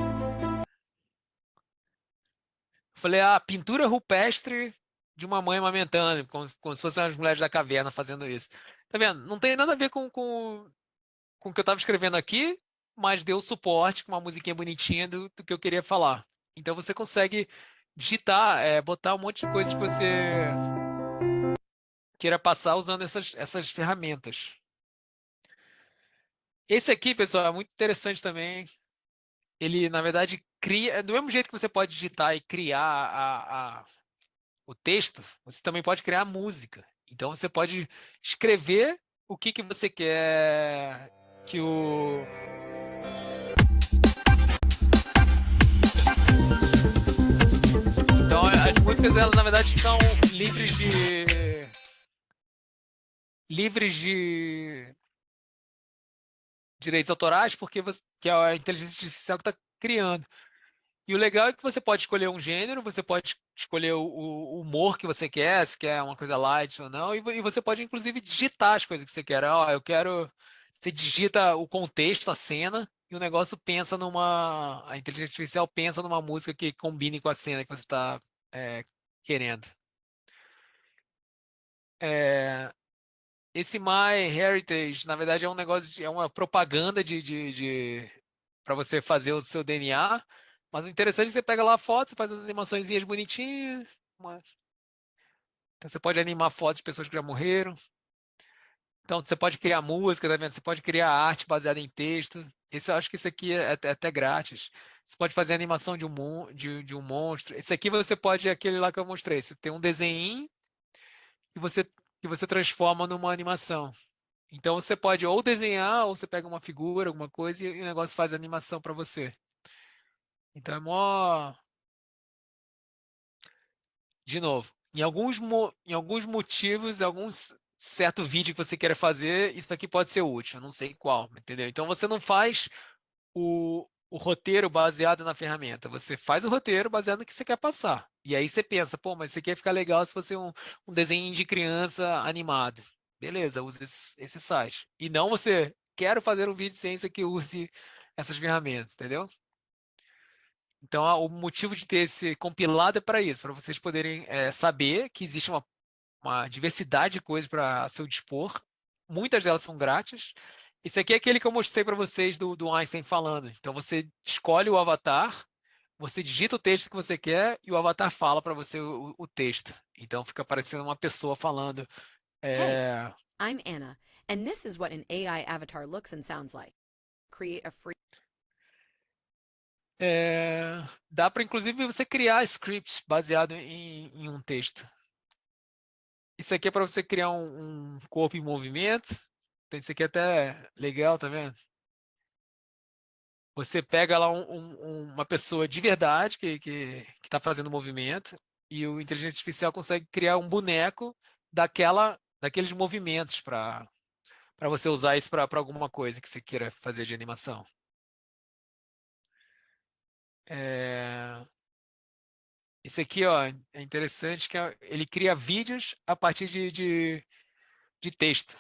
Falei, pintura rupestre de uma mãe amamentando, como se fossem as mulheres da caverna fazendo isso. Tá vendo? Não tem nada a ver com o que eu estava escrevendo aqui, mas deu suporte com uma musiquinha bonitinha do que eu queria falar. Então você consegue digitar, botar um monte de coisa que você queira passar usando essas ferramentas. Esse aqui, pessoal, é muito interessante também. Ele, na verdade, cria... Do mesmo jeito que você pode digitar e criar o texto, você também pode criar a música. Então, você pode escrever o que você quer que o... Então, as músicas, elas, na verdade, são livres de direitos autorais, porque que é a inteligência artificial que está criando. E o legal é que você pode escolher um gênero, você pode escolher o humor que você quer, se quer uma coisa light ou não, e você pode, inclusive, digitar as coisas que você quer. Eu quero... Você digita o contexto, a cena, e o negócio pensa a inteligência artificial pensa numa música que combine com a cena que você está querendo. Esse MyHeritage, na verdade, é um negócio, é uma propaganda para você fazer o seu DNA, mas o interessante é que você pega lá a foto, você faz as animaçõezinhas bonitinhas, então você pode animar fotos de pessoas que já morreram. Então você pode criar música, tá vendo? Você pode criar arte baseada em texto. Eu acho que isso aqui é até grátis. Você pode fazer animação de um monstro. Esse aqui você pode, aquele lá que eu mostrei. Você tem um desenho que você transforma numa animação. Então você pode ou desenhar, ou você pega uma figura, alguma coisa, e o negócio faz a animação para você. Então é mó... De novo, em alguns motivos, alguns certo vídeo que você queira fazer, isso aqui pode ser útil, eu não sei qual, entendeu? Então você não faz o roteiro baseado na ferramenta, você faz o roteiro baseado no que você quer passar. E aí você pensa, pô, mas isso aqui ia ficar legal se fosse um desenho de criança animado. Beleza, use esse site. E não você, quero fazer um vídeo de ciência que use essas ferramentas, entendeu? Então, o motivo de ter esse compilado é para isso, para vocês poderem saber que existe uma diversidade de coisas para seu dispor. Muitas delas são grátis. Esse aqui é aquele que eu mostrei para vocês do Einstein falando. Então, você escolhe o avatar, você digita o texto que você quer e o avatar fala para você o texto. Então, fica parecendo uma pessoa falando. Hey, I'm Anna, and this is what an AI avatar looks and sounds like. Create a free... Dá para, inclusive, você criar scripts baseado em um texto. Isso aqui é para você criar um corpo em movimento. Então, isso aqui é até legal, tá vendo? Você pega lá uma pessoa de verdade que está fazendo movimento e o inteligência artificial consegue criar um boneco daqueles movimentos para você usar isso para alguma coisa que você queira fazer de animação. Esse aqui, ó, é interessante que ele cria vídeos a partir de texto.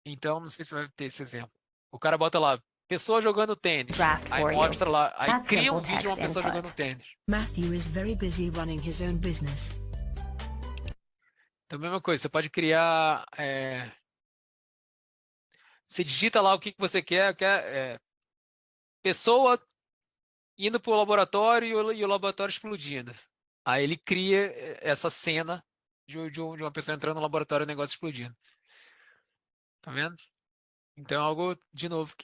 Então, não sei se vai ter esse exemplo. O cara bota lá, pessoa jogando tênis. Aí mostra lá, aí cria um vídeo de uma pessoa jogando tênis. Matthew is very busy running his own business. Então, mesma coisa, você pode criar... Você digita lá o que você quer. Pessoa indo para o laboratório e o laboratório explodindo. Aí ele cria essa cena de uma pessoa entrando no laboratório e o negócio explodindo. Tá vendo? Então é algo, de novo...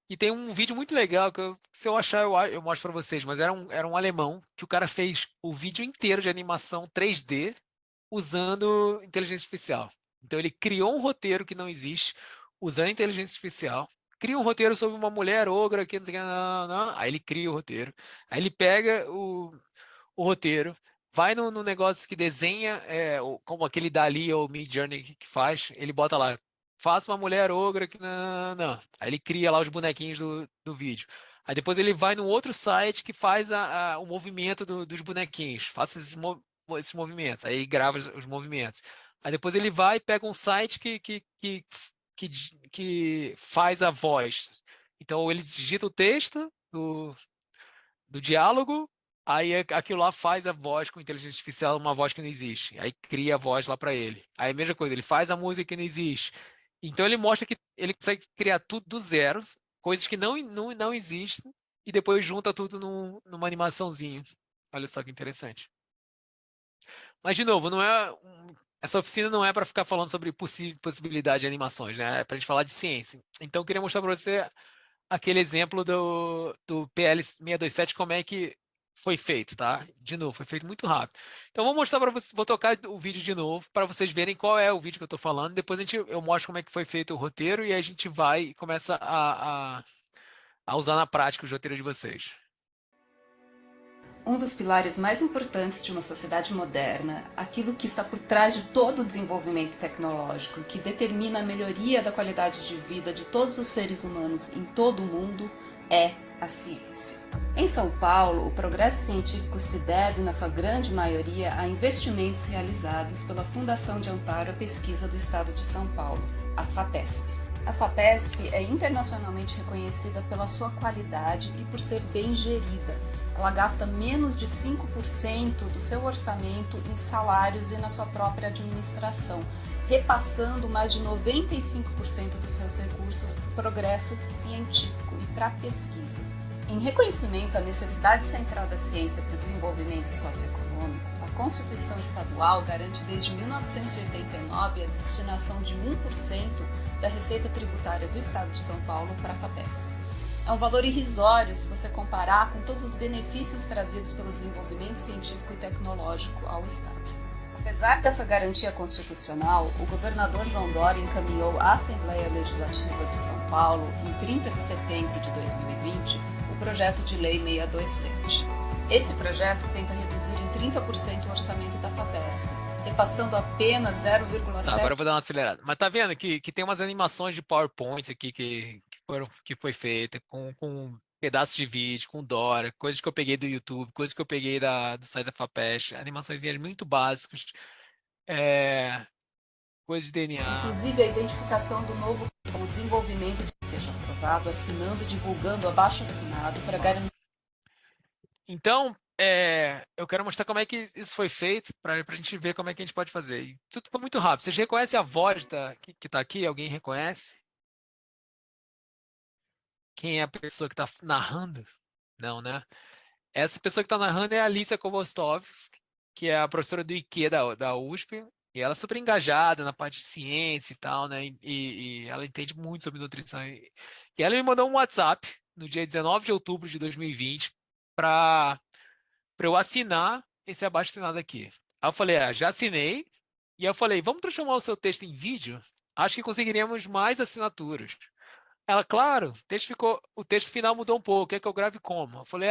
E tem um vídeo muito legal que se eu achar, eu mostro para vocês, mas era um alemão que o cara fez o vídeo inteiro de animação 3D usando inteligência artificial. Então ele criou um roteiro que não existe usando inteligência artificial, cria um roteiro sobre uma mulher ogra que não sei o que, não. Aí ele cria o roteiro, aí ele pega o roteiro, vai no negócio que desenha, como aquele Dali ou Midjourney que faz, ele bota lá, faça uma mulher ogra que não. Aí ele cria lá os bonequinhos do vídeo. Aí depois ele vai num outro site que faz o movimento dos bonequinhos, faça esses movimentos, aí ele grava os movimentos. Aí depois ele vai e pega um site que faz a voz. Então ele digita o texto do diálogo, aí aquilo lá faz a voz com inteligência artificial, uma voz que não existe. Aí cria a voz lá para ele. Aí a mesma coisa, ele faz a música que não existe. Então ele mostra que ele consegue criar tudo do zero, coisas que não existem, e depois junta tudo numa animaçãozinha. Olha só que interessante. Mas, de novo, essa oficina não é para ficar falando sobre possibilidade de animações, né? É para a gente falar de ciência. Então, eu queria mostrar para você aquele exemplo do PL627, como é que foi feito, tá? De novo, foi feito muito rápido. Então, vou mostrar para vocês, vou tocar o vídeo de novo para vocês verem qual é o vídeo que eu estou falando. Depois eu mostro como é que foi feito o roteiro e aí a gente vai e começa a usar na prática os roteiros de vocês. Um dos pilares mais importantes de uma sociedade moderna, aquilo que está por trás de todo o desenvolvimento tecnológico, que determina a melhoria da qualidade de vida de todos os seres humanos em todo o mundo, é a ciência. Em São Paulo, o progresso científico se deve, na sua grande maioria, a investimentos realizados pela Fundação de Amparo à Pesquisa do Estado de São Paulo, a FAPESP. A FAPESP é internacionalmente reconhecida pela sua qualidade e por ser bem gerida. Ela gasta menos de 5% do seu orçamento em salários e na sua própria administração, repassando mais de 95% dos seus recursos para o progresso científico e para a pesquisa. Em reconhecimento à necessidade central da ciência para o desenvolvimento socioeconômico, a Constituição Estadual garante desde 1989 a destinação de 1% da receita tributária do Estado de São Paulo para a FAPESP. É um valor irrisório se você comparar com todos os benefícios trazidos pelo desenvolvimento científico e tecnológico ao Estado. Apesar dessa garantia constitucional, o governador João Dória encaminhou à Assembleia Legislativa de São Paulo, em 30 de setembro de 2020, o projeto de Lei 627. Esse projeto tenta reduzir em 30% o orçamento da FAPESP, repassando apenas 0,7%. Tá, agora eu vou dar uma acelerada. Mas tá vendo que tem umas animações de PowerPoint aqui que foi feita com pedaços de vídeo, com Dora, coisas que eu peguei do YouTube, coisas que eu peguei do site da FAPESP, animaçõezinhas muito básicas, coisas de DNA. Inclusive a identificação do novo, o desenvolvimento de seja aprovado, assinando e divulgando abaixo-assinado para garantir. Então, eu quero mostrar como é que isso foi feito para a gente ver como é que a gente pode fazer. E tudo foi muito rápido. Vocês reconhecem a voz que está aqui? Alguém reconhece? Quem é a pessoa que está narrando? Não, né? Essa pessoa que está narrando é a Alicia Kovostovski, que é a professora do IQ da USP. E ela é super engajada na parte de ciência e tal, né? E ela entende muito sobre nutrição. E ela me mandou um WhatsApp no dia 19 de outubro de 2020 para eu assinar esse abaixo-assinado aqui. Aí eu falei, já assinei. E aí eu falei, vamos transformar o seu texto em vídeo? Acho que conseguiríamos mais assinaturas. Ela, claro, o texto final mudou um pouco, quer que eu grave como? Eu falei,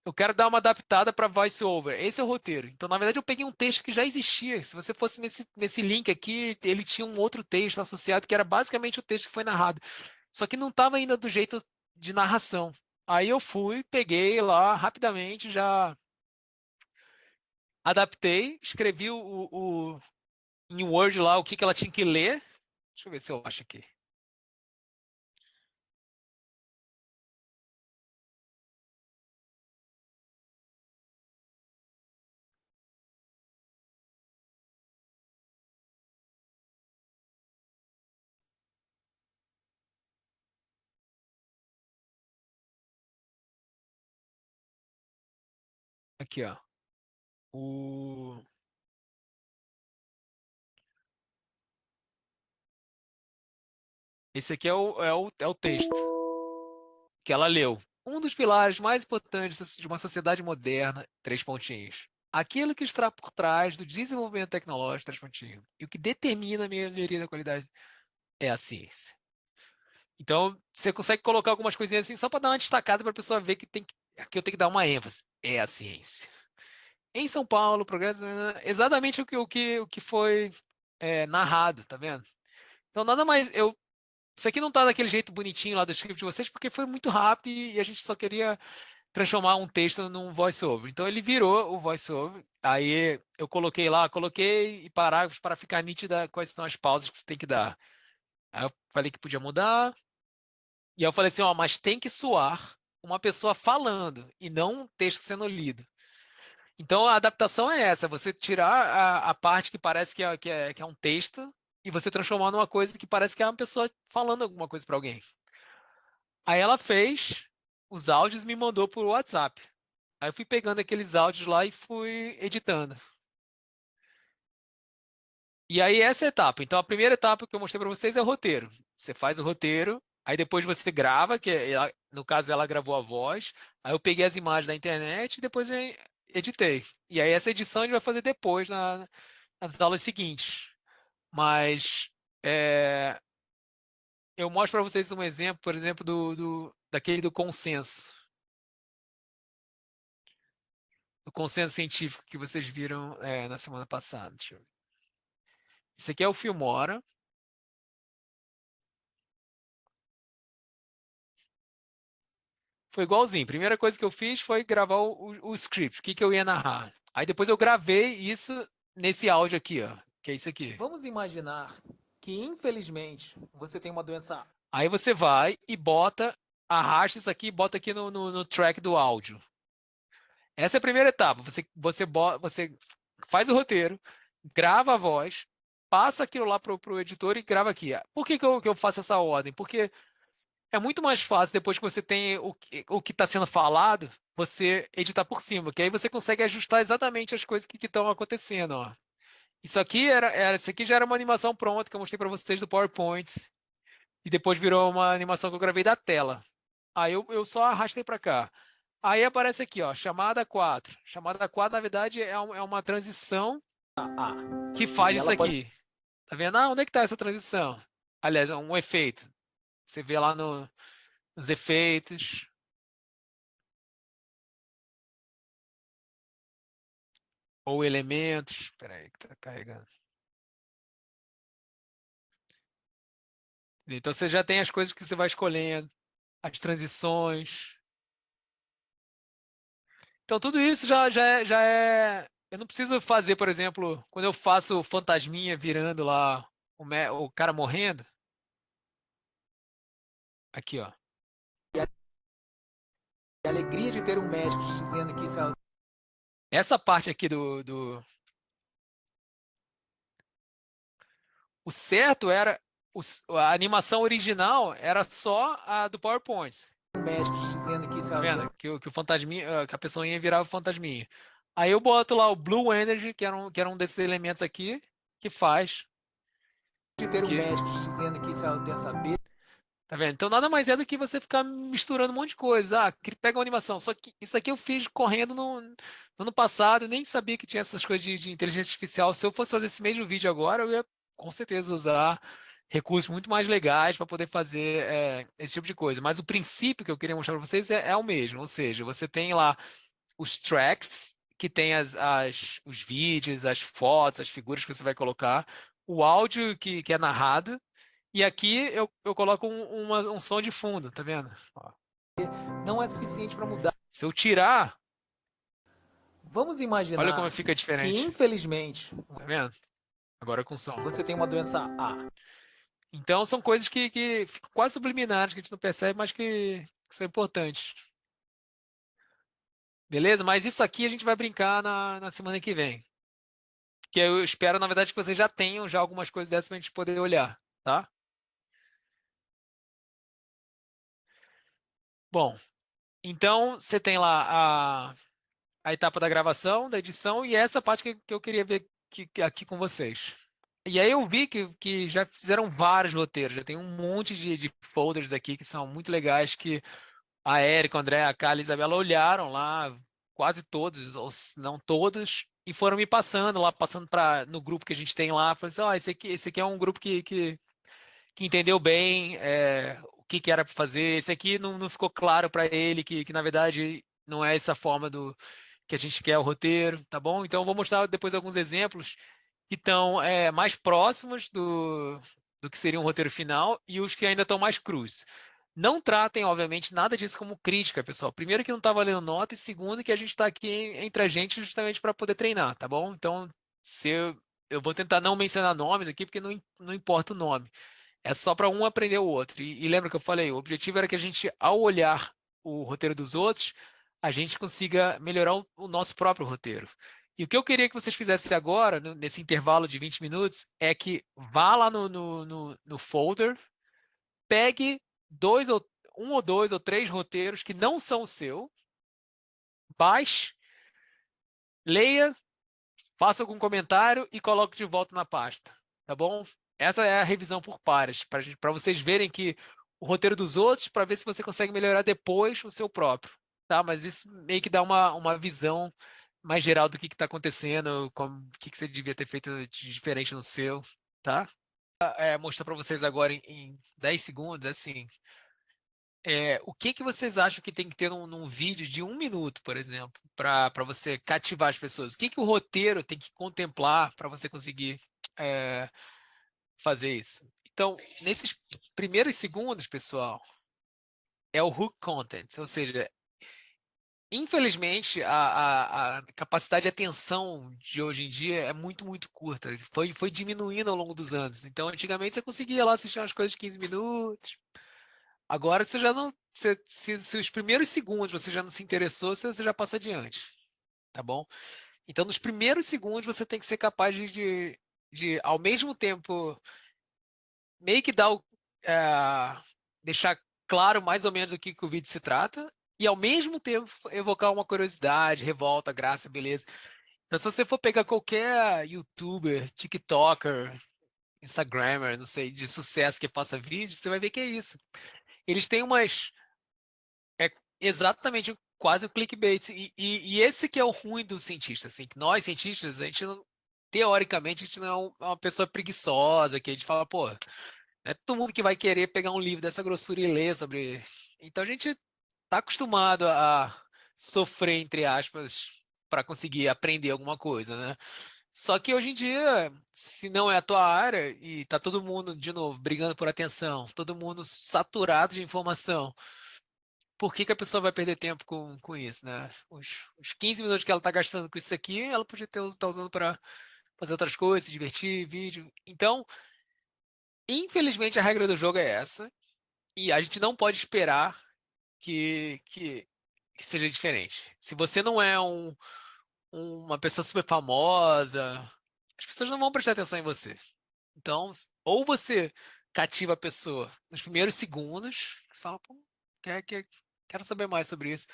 eu quero dar uma adaptada para voice-over. Esse é o roteiro. Então, na verdade, eu peguei um texto que já existia. Se você fosse nesse link aqui, ele tinha um outro texto associado, que era basicamente o texto que foi narrado. Só que não estava ainda do jeito de narração. Aí eu peguei lá rapidamente, já adaptei, escrevi em Word lá o que ela tinha que ler. Deixa eu ver se eu acho aqui. Aqui, ó. Esse aqui é o texto que ela leu. Um dos pilares mais importantes de uma sociedade moderna, 3 pontinhos. Aquilo que está por trás do desenvolvimento tecnológico, 3 pontinhos. E o que determina a melhoria da qualidade é a ciência. Então, você consegue colocar algumas coisinhas assim só para dar uma destacada para a pessoa ver que aqui eu tenho que dar uma ênfase. É a ciência. Em São Paulo, progresso, exatamente o que foi narrado, tá vendo? Então, nada mais, isso aqui não está daquele jeito bonitinho lá do script de vocês, porque foi muito rápido e a gente só queria transformar um texto num voice-over. Então, ele virou o voice-over. Aí, eu coloquei parágrafos para ficar nítida quais são as pausas que você tem que dar. Aí, eu falei que podia mudar. E aí eu falei assim, mas tem que soar uma pessoa falando e não um texto sendo lido. Então, a adaptação é essa, você tirar a parte que parece que é um texto e você transformar numa coisa que parece que é uma pessoa falando alguma coisa para alguém. Aí ela fez os áudios e me mandou por WhatsApp. Aí eu fui pegando aqueles áudios lá e fui editando. E aí essa é a etapa. Então, a primeira etapa que eu mostrei para vocês é o roteiro. Você faz o roteiro, aí depois você grava, no caso ela gravou a voz, aí eu peguei as imagens da internet e depois eu editei. E aí essa edição a gente vai fazer depois nas aulas seguintes. Mas eu mostro para vocês um exemplo, por exemplo, daquele do consenso. O consenso científico que vocês viram na semana passada. Deixa eu ver. Esse aqui é o Filmora. Foi igualzinho. Primeira coisa que eu fiz foi gravar o script, o que eu ia narrar. Aí depois eu gravei isso nesse áudio aqui, ó, que é isso aqui. Vamos imaginar que infelizmente você tem uma doença. Aí você vai e bota, arrasta isso aqui e bota aqui no track do áudio. Essa é a primeira etapa. Você faz o roteiro, grava a voz, passa aquilo lá pro editor e grava aqui. Por que eu faço essa ordem? Porque é muito mais fácil, depois que você tem o que está sendo falado, você editar por cima, que aí você consegue ajustar exatamente as coisas que estão acontecendo. Ó. Isso aqui isso aqui já era uma animação pronta que eu mostrei para vocês do PowerPoint. E depois virou uma animação que eu gravei da tela. Aí eu só arrastei para cá. Aí aparece aqui, ó, chamada 4. Chamada 4, na verdade, é uma transição que faz isso aqui. Tá vendo? Onde é que está essa transição? Aliás, é um efeito. Você vê lá nos efeitos. Ou elementos. Espera aí que está carregando. Então você já tem as coisas que você vai escolhendo. As transições. Então tudo isso já é... Eu não preciso fazer, por exemplo, quando eu faço fantasminha virando lá o cara morrendo. Aqui, ó. E a alegria de ter um médico dizendo que isso é... Essa parte aqui O certo era... A animação original era só a do PowerPoint. O médico dizendo que isso é... Tá vendo? Que o fantasminha... Que a pessoinha virava fantasminha. Aí eu boto lá o Blue Energy, que era um desses elementos aqui, que faz... De ter um médico dizendo que isso é o saber... Tá vendo? Então nada mais é do que você ficar misturando um monte de coisa. Pega uma animação. Só que isso aqui eu fiz correndo no ano passado. Eu nem sabia que tinha essas coisas de inteligência artificial. Se eu fosse fazer esse mesmo vídeo agora, eu ia com certeza usar recursos muito mais legais para poder fazer esse tipo de coisa. Mas o princípio que eu queria mostrar para vocês é o mesmo. Ou seja, você tem lá os tracks, que tem os vídeos, as fotos, as figuras que você vai colocar. O áudio que é narrado. E aqui eu coloco um som de fundo, tá vendo? Ó. Não é suficiente para mudar. Se eu tirar, vamos imaginar. Olha como fica diferente. Que infelizmente, tá vendo? Agora com som. Você tem uma doença A. Então são coisas que ficam quase subliminares, que a gente não percebe, mas que são importantes. Beleza? Mas isso aqui a gente vai brincar na semana que vem. Que eu espero, na verdade, que vocês já tenham algumas coisas dessas para a gente poder olhar, tá? Bom, então você tem lá a etapa da gravação, da edição, e essa parte que eu queria ver aqui com vocês. E aí eu vi que já fizeram vários roteiros, já tem um monte de folders aqui que são muito legais, que a Érica, o André, a Carla e a Isabela olharam lá, quase todos, ou não todos, e foram me passando lá, passando no grupo que a gente tem lá, falei assim, esse aqui é um grupo que entendeu bem o que era para fazer. Esse aqui não ficou claro para ele que na verdade não é essa forma que a gente quer o roteiro, tá bom? Então eu vou mostrar depois alguns exemplos que estão mais próximos do que seria um roteiro final e os que ainda estão mais crus. Não tratem, obviamente, nada disso como crítica, pessoal. Primeiro que não está valendo nota e segundo que a gente está aqui entre a gente justamente para poder treinar, tá bom? Então, eu vou tentar não mencionar nomes aqui porque não importa o nome. É só para um aprender o outro. E lembra que eu falei, o objetivo era que a gente, ao olhar o roteiro dos outros, a gente consiga melhorar o nosso próprio roteiro. E o que eu queria que vocês fizessem agora, nesse intervalo de 20 minutos, é que vá lá no folder, pegue um ou dois ou três roteiros que não são o seu, baixe, leia, faça algum comentário e coloque de volta na pasta, tá bom? Essa é a revisão por pares, para vocês verem que o roteiro dos outros, para ver se você consegue melhorar depois o seu próprio, tá? Mas isso meio que dá uma visão mais geral do que está acontecendo, o que você devia ter feito de diferente no seu, tá? Mostrar para vocês agora em 10 segundos, assim, o que vocês acham que tem que ter num vídeo de 1 minuto, por exemplo, para você cativar as pessoas? O que o roteiro tem que contemplar para você conseguir fazer isso? Então, nesses primeiros segundos, pessoal, é o hook content, ou seja, infelizmente, a capacidade de atenção de hoje em dia é muito, muito curta. Foi diminuindo ao longo dos anos. Então, antigamente você conseguia lá assistir umas coisas de 15 minutos. Agora você já não. Se os primeiros segundos você já não se interessou, você já passa adiante. Tá bom? Então, nos primeiros segundos, você tem que ser capaz de ao mesmo tempo, meio que deixar claro mais ou menos do que o vídeo se trata, e ao mesmo tempo evocar uma curiosidade, revolta, graça, beleza. Então, se você for pegar qualquer YouTuber, TikToker, Instagrammer, não sei, de sucesso que faça vídeo, você vai ver que é isso. Eles têm exatamente quase um clickbait. E esse que é o ruim do cientista, assim, que nós cientistas, a gente não, teoricamente, a gente não é uma pessoa preguiçosa, que a gente fala, pô, não é todo mundo que vai querer pegar um livro dessa grossura e ler sobre. Então a gente está acostumado a sofrer, entre aspas, para conseguir aprender alguma coisa, né? Só que hoje em dia, se não é a tua área e tá todo mundo, de novo, brigando por atenção, todo mundo saturado de informação, por que a pessoa vai perder tempo com isso, né? Os 15 minutos que ela está gastando com isso aqui, ela podia estar usando para fazer outras coisas, se divertir, vídeo. Então, infelizmente, a regra do jogo é essa. E a gente não pode esperar que seja diferente. Se você não é uma pessoa super famosa, as pessoas não vão prestar atenção em você. Então, ou você cativa a pessoa nos primeiros segundos, você fala, pô, quero saber mais sobre isso,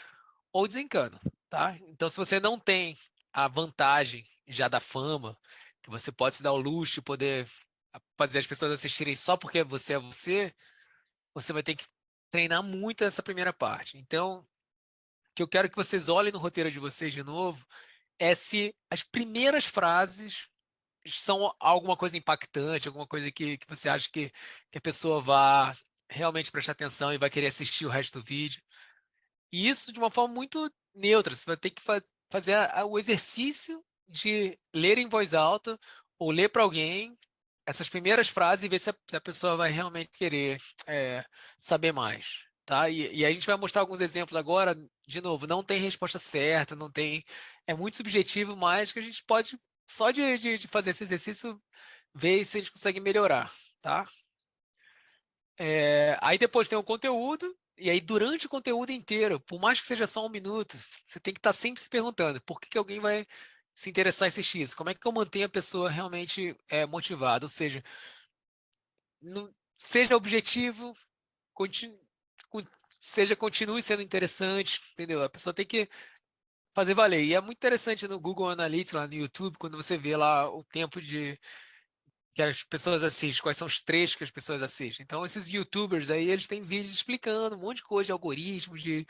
ou desencana, tá? Então, se você não tem a vantagem já da fama, que você pode se dar o luxo de poder fazer as pessoas assistirem só porque você é você vai ter que treinar muito essa primeira parte. Então, o que eu quero que vocês olhem no roteiro de vocês de novo é se as primeiras frases são alguma coisa impactante, alguma coisa que você acha que a pessoa vá realmente prestar atenção e vai querer assistir o resto do vídeo. E isso de uma forma muito neutra. Você vai ter que fazer o exercício de ler em voz alta ou ler para alguém essas primeiras frases e ver se a pessoa vai realmente querer saber mais. Tá? E a gente vai mostrar alguns exemplos agora. De novo, não tem resposta certa, não tem. É muito subjetivo, mas que a gente pode, só de fazer esse exercício, ver se a gente consegue melhorar. Tá? Aí depois tem o conteúdo, e aí durante o conteúdo inteiro, por mais que seja só um minuto, você tem que estar sempre se perguntando por que alguém vai se interessar em assistir isso? Como é que eu mantenho a pessoa realmente motivada? Ou seja, seja objetivo, continue sendo interessante, entendeu? A pessoa tem que fazer valer. E é muito interessante no Google Analytics, lá no YouTube, quando você vê lá o tempo que as pessoas assistem, quais são os trechos que as pessoas assistem. Então, esses YouTubers aí, eles têm vídeos explicando um monte de coisa de algoritmos, que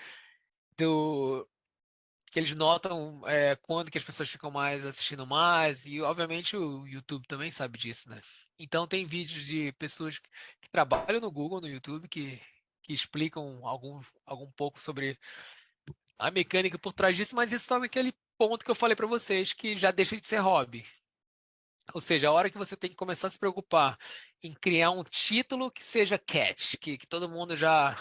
eles notam quando que as pessoas ficam mais assistindo mais, e obviamente o YouTube também sabe disso, né? Então tem vídeos de pessoas que trabalham no Google, no YouTube, que explicam algum pouco sobre a mecânica por trás disso, mas isso está naquele ponto que eu falei para vocês, que já deixa de ser hobby. Ou seja, a hora que você tem que começar a se preocupar em criar um título que seja catch, que todo mundo já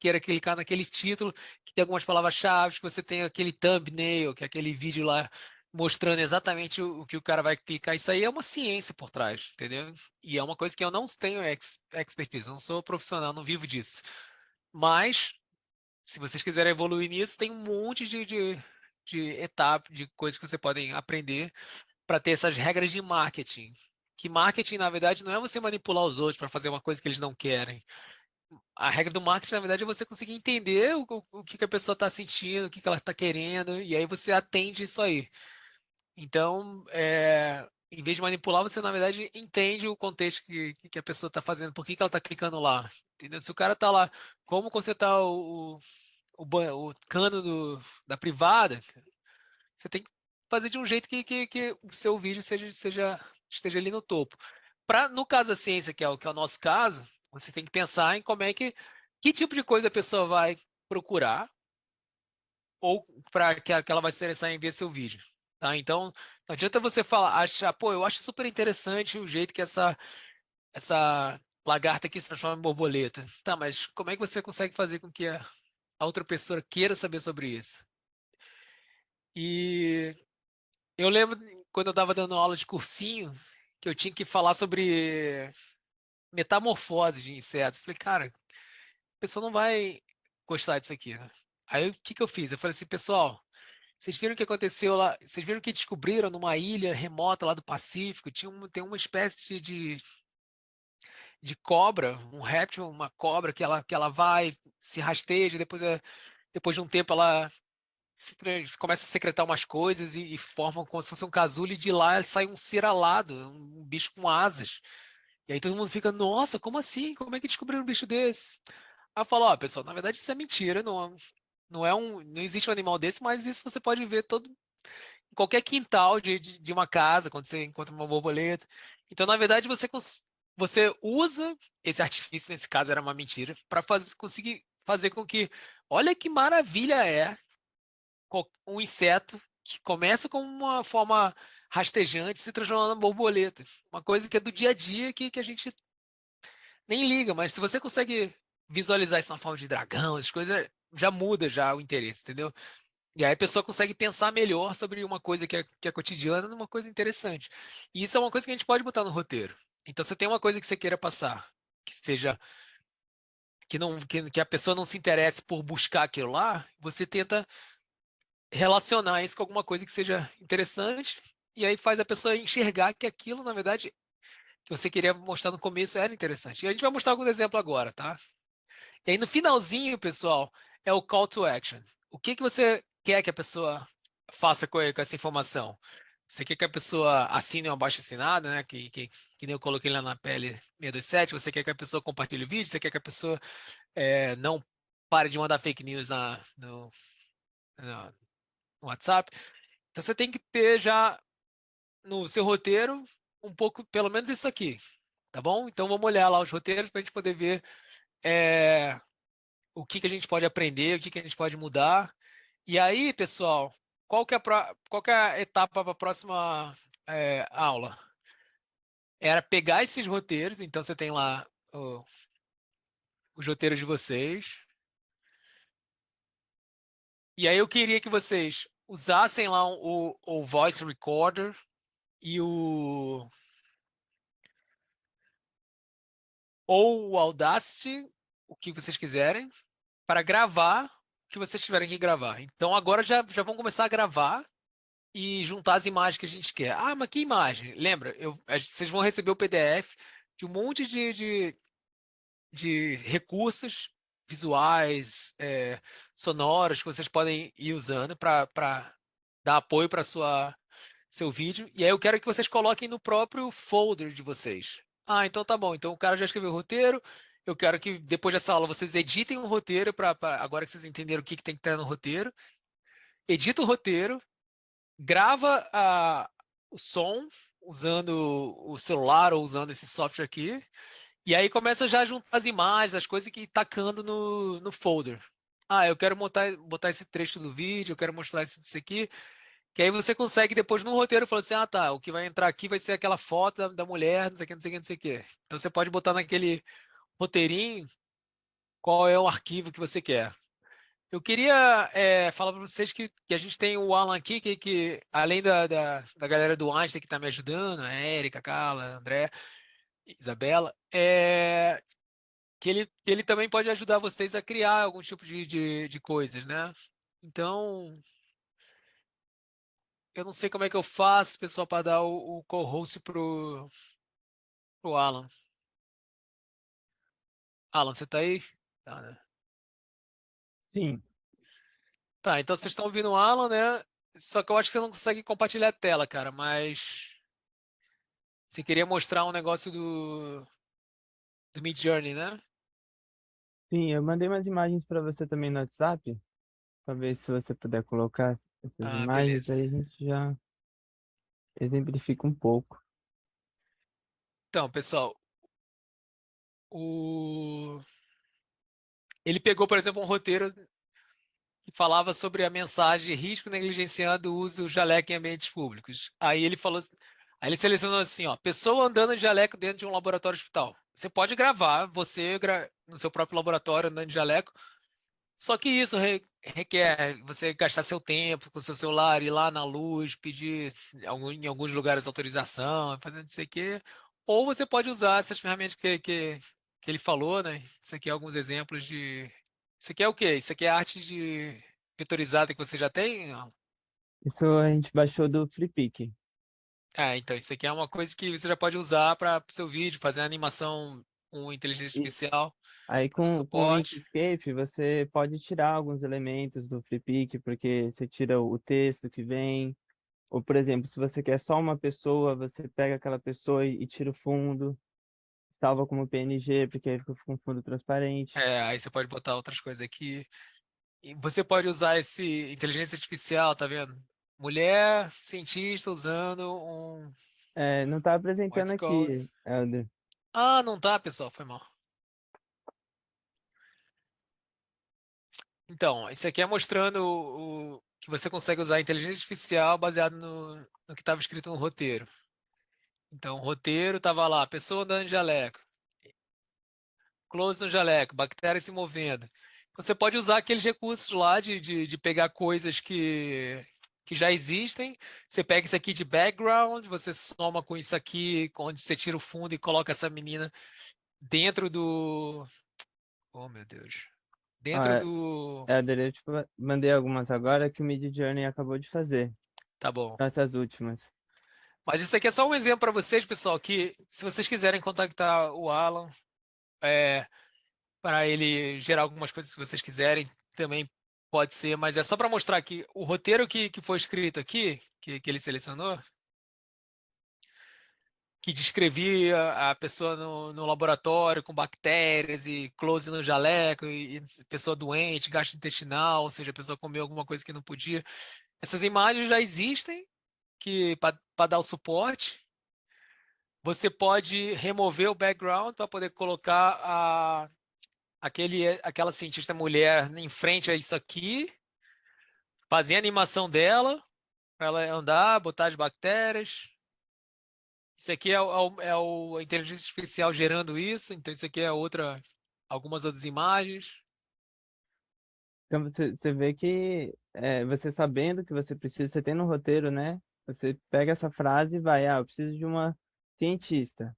queira clicar naquele título, que tem algumas palavras-chave, que você tem aquele thumbnail, que é aquele vídeo lá mostrando exatamente o que o cara vai clicar. Isso aí é uma ciência por trás, entendeu? E é uma coisa que eu não tenho expertise, não sou profissional, não vivo disso. Mas, se vocês quiserem evoluir nisso, tem um monte de etapas, de coisas que vocês podem aprender para ter essas regras de marketing. Que marketing, na verdade, não é você manipular os outros para fazer uma coisa que eles não querem. A regra do marketing, na verdade, é você conseguir entender o que a pessoa está sentindo, o que ela está querendo, e aí você atende isso aí. Então, em vez de manipular, você, na verdade, entende o contexto que a pessoa está fazendo, por que ela está clicando lá. Entendeu? Se o cara está lá, como consertar o cano da privada, você tem que fazer de um jeito que o seu vídeo esteja ali no topo. No caso da ciência, que é o nosso caso, você tem que pensar em que tipo de coisa a pessoa vai procurar ou para que ela vai se interessar em ver seu vídeo. Tá? Então, não adianta você achar, pô, eu acho super interessante o jeito que essa lagarta aqui se transforma em borboleta. Tá, mas como é que você consegue fazer com que a outra pessoa queira saber sobre isso? E eu lembro quando eu estava dando aula de cursinho, que eu tinha que falar sobre metamorfose de insetos. Falei, cara, a pessoa não vai gostar disso aqui, né? Aí o que que eu fiz? Eu falei assim, pessoal, vocês viram o que aconteceu lá? Vocês viram que descobriram numa ilha remota lá do Pacífico? Tem uma espécie de cobra, um réptil, uma cobra que ela vai, se rasteja, depois de um tempo ela começa a secretar umas coisas e forma como se fosse um casulo, e de lá sai um ciralado, um bicho com asas. E aí todo mundo fica, nossa, como assim? Como é que descobriram um bicho desse? Aí eu falo, ó, pessoal, na verdade isso é mentira, não existe um animal desse, mas isso você pode ver em qualquer quintal de uma casa, quando você encontra uma borboleta. Então, na verdade, você usa esse artifício, nesse caso era uma mentira, para conseguir fazer com que, olha que maravilha é um inseto que começa com uma forma rastejante, se transformando numa borboleta. Uma coisa que é do dia a dia que a gente nem liga, mas se você consegue visualizar isso na forma de dragão, as coisas já muda já o interesse, entendeu? E aí a pessoa consegue pensar melhor sobre uma coisa que é cotidiana numa coisa interessante. E isso é uma coisa que a gente pode botar no roteiro. Então, você tem uma coisa que você queira passar, que seja que a pessoa não se interesse por buscar aquilo lá, você tenta relacionar isso com alguma coisa que seja interessante, e aí faz a pessoa enxergar que aquilo, na verdade, que você queria mostrar no começo era interessante. E a gente vai mostrar algum exemplo agora, tá? E aí no finalzinho, pessoal, é o call to action. O que que você quer que a pessoa faça com essa informação? Você quer que a pessoa assine uma abaixo-assinada, né? Que nem eu coloquei lá na PL 627. Você quer que a pessoa compartilhe o vídeo? Você quer que a pessoa não pare de mandar fake news no WhatsApp? Então você tem que ter já no seu roteiro um pouco, pelo menos isso aqui, tá bom? Então vamos olhar lá os roteiros para a gente poder ver o que que a gente pode aprender, o que que a gente pode mudar. E aí, pessoal, qual que é a etapa para a próxima aula? Era pegar esses roteiros, então você tem lá os roteiros de vocês. E aí eu queria que vocês usassem lá o Voice Recorder e ou o Audacity, o que vocês quiserem, para gravar o que vocês tiverem que gravar. Então agora já vão começar a gravar e juntar as imagens que a gente quer. Ah, mas que imagem? Lembra, vocês vão receber o PDF de um monte de recursos visuais, sonoros, que vocês podem ir usando para dar apoio para seu vídeo. E aí eu quero que vocês coloquem no próprio folder de vocês. Ah, então tá bom. Então o cara já escreveu o roteiro. Eu quero que depois dessa aula vocês editem o roteiro agora que vocês entenderam o que tem que estar no roteiro. Edita o roteiro, grava o som usando o celular ou usando esse software aqui. E aí começa já a juntar as imagens, as coisas que tacando no folder. Ah, eu quero botar esse trecho do vídeo, eu quero mostrar isso aqui. Que aí você consegue depois no roteiro falar assim, ah tá, o que vai entrar aqui vai ser aquela foto da mulher, não sei o que, não sei o que, não sei o que. Então você pode botar naquele roteirinho qual é o arquivo que você quer. Eu queria falar para vocês que a gente tem o Alan aqui, que além da galera do Einstein que está me ajudando, a Érica, a Carla, a André, Isabela, que ele também pode ajudar vocês a criar algum tipo de coisas, né? Então, eu não sei como é que eu faço, pessoal, para dar o co-host pro Alan. Alan, você tá aí? Tá, né? Sim. Tá, então vocês estão ouvindo o Alan, né? Só que eu acho que você não consegue compartilhar a tela, cara, mas você queria mostrar um negócio do Midjourney, né? Sim, eu mandei umas imagens para você também no WhatsApp. Talvez se você puder colocar essas Ah, imagens, beleza. aí a gente já exemplifica um pouco. Então, pessoal, ele pegou, por exemplo, um roteiro que falava sobre a mensagem risco negligenciando o uso do jaleco em ambientes públicos. Aí ele selecionou assim, ó, pessoa andando de jaleco dentro de um laboratório hospital. Você pode gravar, no seu próprio laboratório andando de jaleco, Só que isso requer você gastar seu tempo com o seu celular, ir lá na luz, pedir em alguns lugares autorização, fazer não sei o quê. Ou você pode usar essas ferramentas que ele falou, né? Isso aqui é alguns exemplos de... Isso aqui é o quê? Isso aqui é arte de vetorizada que você já tem? Isso a gente baixou do Flickr. Então isso aqui é uma coisa que você já pode usar para o seu vídeo, fazer animação com inteligência E artificial, aí com o suporte. Inkscape você pode tirar alguns elementos do Flickr, porque você tira o texto que vem. Ou, por exemplo, se você quer só uma pessoa, você pega aquela pessoa e tira o fundo, salva como PNG, porque aí fica com fundo transparente. Aí você pode botar outras coisas aqui. E você pode usar esse inteligência artificial, tá vendo? Mulher cientista usando um Não tá apresentando what's called. aqui, Helder. Ah, não tá, pessoal, foi mal. Então, isso aqui é mostrando que você consegue usar a inteligência artificial baseado no que estava escrito no roteiro. Então, o roteiro estava lá, pessoa andando de jaleco, close no jaleco, bactéria se movendo. Você pode usar aqueles recursos lá de pegar coisas que já existem. Você pega isso aqui de background, você soma com isso aqui, onde você tira o fundo e coloca essa menina dentro do... Oh, meu Deus. Dentro Ah, do... Helder, eu te mandei algumas agora que o Midjourney acabou de fazer. Tá bom. Essas últimas. Mas isso aqui é só um exemplo para vocês, pessoal, que se vocês quiserem contactar o Alan, para ele gerar algumas coisas que vocês quiserem, também pode ser, mas é só para mostrar que o roteiro que foi escrito aqui, que ele selecionou, que descrevia a pessoa no laboratório com bactérias e close no jaleco, e pessoa doente, gastrointestinal, ou seja, a pessoa comeu alguma coisa que não podia. Essas imagens já existem para dar o suporte. Você pode remover o background para poder colocar aquela cientista mulher em frente a isso aqui, fazer a animação dela, para ela andar, botar as bactérias. Isso aqui a inteligência artificial gerando isso, então isso aqui é algumas outras imagens. Então você vê que você sabendo que você precisa, você tem no roteiro, né? Você pega essa frase e vai, eu preciso de uma cientista.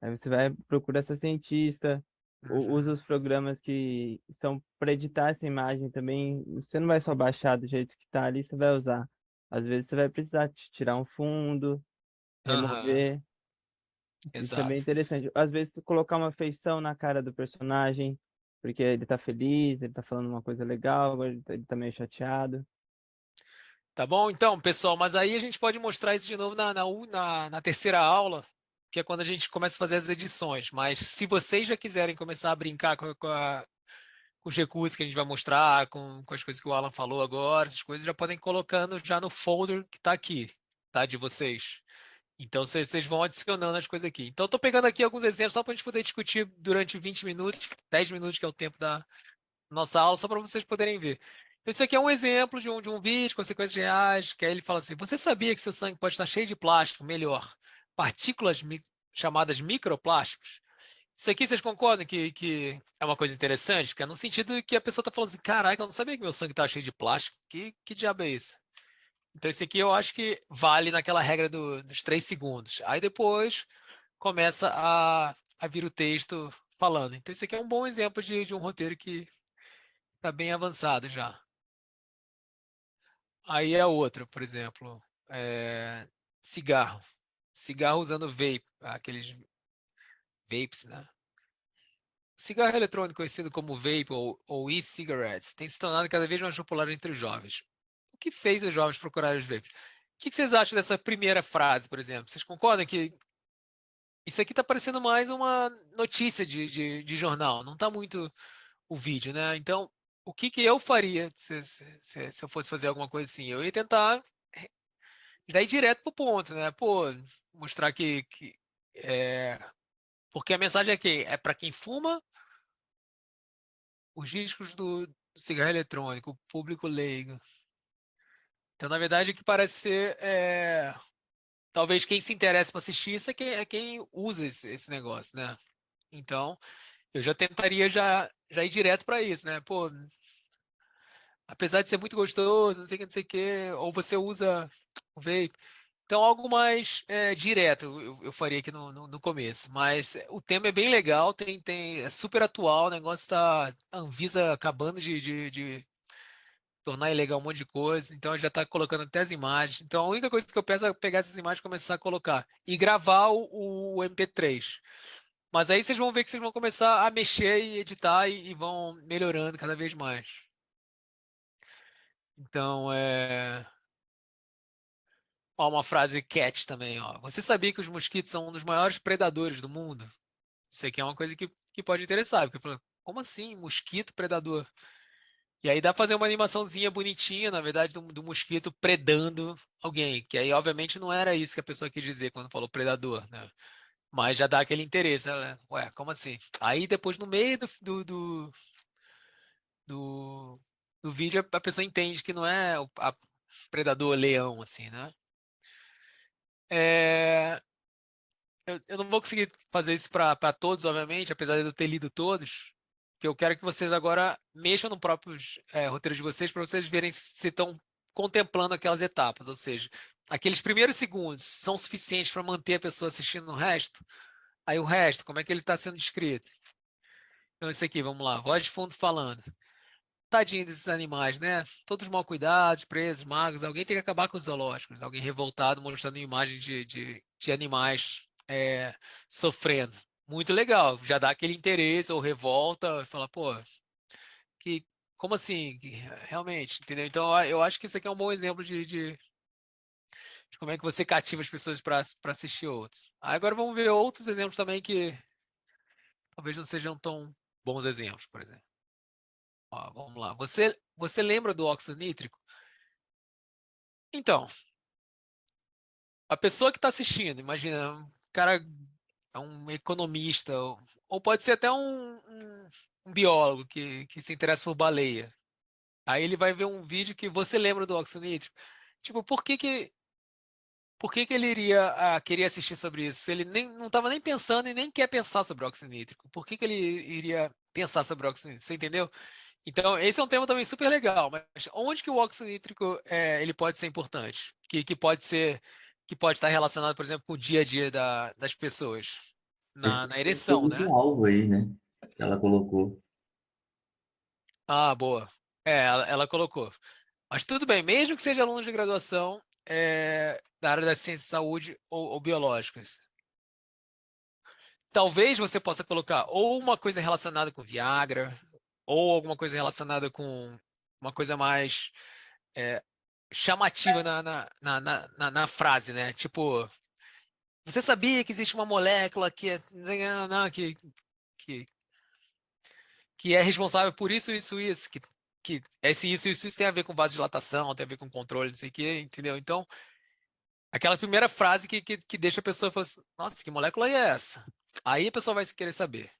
Aí você vai procurar essa cientista, usa os programas que estão para editar essa imagem também. Você não vai só baixar do jeito que está ali, você vai usar. Às vezes você vai precisar tirar um fundo, remover. Isso é bem Exato. interessante. Às vezes colocar uma feição na cara do personagem, porque ele tá feliz, ele tá falando uma coisa legal, agora ele tá meio chateado. Tá bom? Então, pessoal, mas aí a gente pode mostrar isso de novo na terceira aula, que é quando a gente começa a fazer as edições. Mas se vocês já quiserem começar a brincar com os recursos que a gente vai mostrar, com as coisas que o Alan falou agora, as coisas já podem ir colocando já no folder que está aqui, tá? De vocês. Então, vocês vão adicionando as coisas aqui. Então, estou pegando aqui alguns exemplos só para a gente poder discutir durante 20 minutos, 10 minutos, que é o tempo da nossa aula, só para vocês poderem ver. Então, isso aqui é um exemplo de um vídeo, consequências reais, que aí ele fala assim, você sabia que seu sangue pode estar cheio de plástico, melhor, partículas chamadas microplásticos? Isso aqui vocês concordam que é uma coisa interessante? Porque é no sentido que a pessoa está falando assim, caraca, eu não sabia que meu sangue estava cheio de plástico, que diabo é isso? Então, esse aqui eu acho que vale naquela regra dos 3 segundos. Aí depois começa a vir o texto falando. Então, esse aqui é um bom exemplo de um roteiro que está bem avançado já. Aí é outra, por exemplo, cigarro. Cigarro usando vape, aqueles vapes, né? Cigarro eletrônico conhecido como vape ou e-cigarettes tem se tornado cada vez mais popular entre os jovens. O que fez os jovens procurarem os vapes? O que vocês acham dessa primeira frase, por exemplo? Vocês concordam que isso aqui está parecendo mais uma notícia de jornal, não está muito o vídeo, né? Então, o que eu faria se eu fosse fazer alguma coisa assim? Eu ia tentar já ir direto para o ponto, né? Pô, mostrar porque a mensagem é que é para quem fuma, os riscos do cigarro eletrônico, o público leigo. Então, na verdade, o que parece ser talvez quem se interessa para assistir isso é quem usa esse negócio, né? Então, eu já tentaria já ir direto para isso, né? Pô, apesar de ser muito gostoso, não sei o que, não sei o que, ou você usa o vape. Então, algo mais direto eu faria aqui no começo. Mas o tema é bem legal, é super atual, o negócio está a Anvisa acabando de tornar ilegal um monte de coisa, então já está colocando até as imagens. Então, a única coisa que eu peço é pegar essas imagens e começar a colocar. E gravar o MP3. Mas aí vocês vão ver que vocês vão começar a mexer e editar e vão melhorando cada vez mais. Então, ó, uma frase catch também, ó. Você sabia que os mosquitos são um dos maiores predadores do mundo? Isso aqui é uma coisa que pode interessar, porque eu falo, como assim, mosquito predador? E aí dá pra fazer uma animaçãozinha bonitinha, na verdade, do mosquito predando alguém, que aí obviamente não era isso que a pessoa quis dizer quando falou predador, né? Mas já dá aquele interesse, né? Ué, como assim? Aí depois no meio do, do vídeo a pessoa entende que não é a predador leão, assim, né? Eu não vou conseguir fazer isso para todos, obviamente, apesar de eu ter lido todos, que eu quero que vocês agora mexam no próprio roteiro de vocês para vocês verem se estão contemplando aquelas etapas, ou seja, aqueles primeiros segundos são suficientes para manter a pessoa assistindo o resto, aí o resto, como é que ele está sendo descrito? Então, esse aqui, vamos lá, voz de fundo falando. Tadinho desses animais, né? Todos mal cuidados, presos, magos. Alguém tem que acabar com os zoológicos. Alguém revoltado mostrando imagens de animais sofrendo. Muito legal. Já dá aquele interesse ou revolta. Fala, pô, que, como assim? Realmente, entendeu? Então, eu acho que isso aqui é um bom exemplo de como é que você cativa as pessoas para assistir outros. Agora vamos ver outros exemplos também que talvez não sejam tão bons exemplos, por exemplo. Ó, vamos lá. Você lembra do óxido nítrico? Então, a pessoa que está assistindo, imagina, um cara é um economista, ou pode ser até um biólogo que se interessa por baleia. Aí ele vai ver um vídeo que você lembra do óxido nítrico. Tipo, por que ele iria querer assistir sobre isso? Se ele não estava nem pensando e nem quer pensar sobre óxido nítrico. Por que ele iria pensar sobre óxido nítrico? Você entendeu? Então, esse é um tema também super legal, mas onde que o óxido nítrico ele pode ser importante? Que pode estar relacionado, por exemplo, com o dia a dia das pessoas Esse na tem ereção, né? um alvo aí, né? Que ela colocou. Ah, boa. Ela colocou. Mas tudo bem, mesmo que seja aluno de graduação da área da ciência e saúde ou biológicas, talvez você possa colocar ou uma coisa relacionada com Viagra, ou alguma coisa relacionada com uma coisa mais chamativa na frase, né? Tipo, você sabia que existe uma molécula que, que é responsável por isso, que isso tem a ver com vasodilatação, tem a ver com controle, não sei o quê, entendeu? Então, aquela primeira frase que deixa a pessoa falar assim, nossa, que molécula é essa? Aí a pessoa vai querer saber.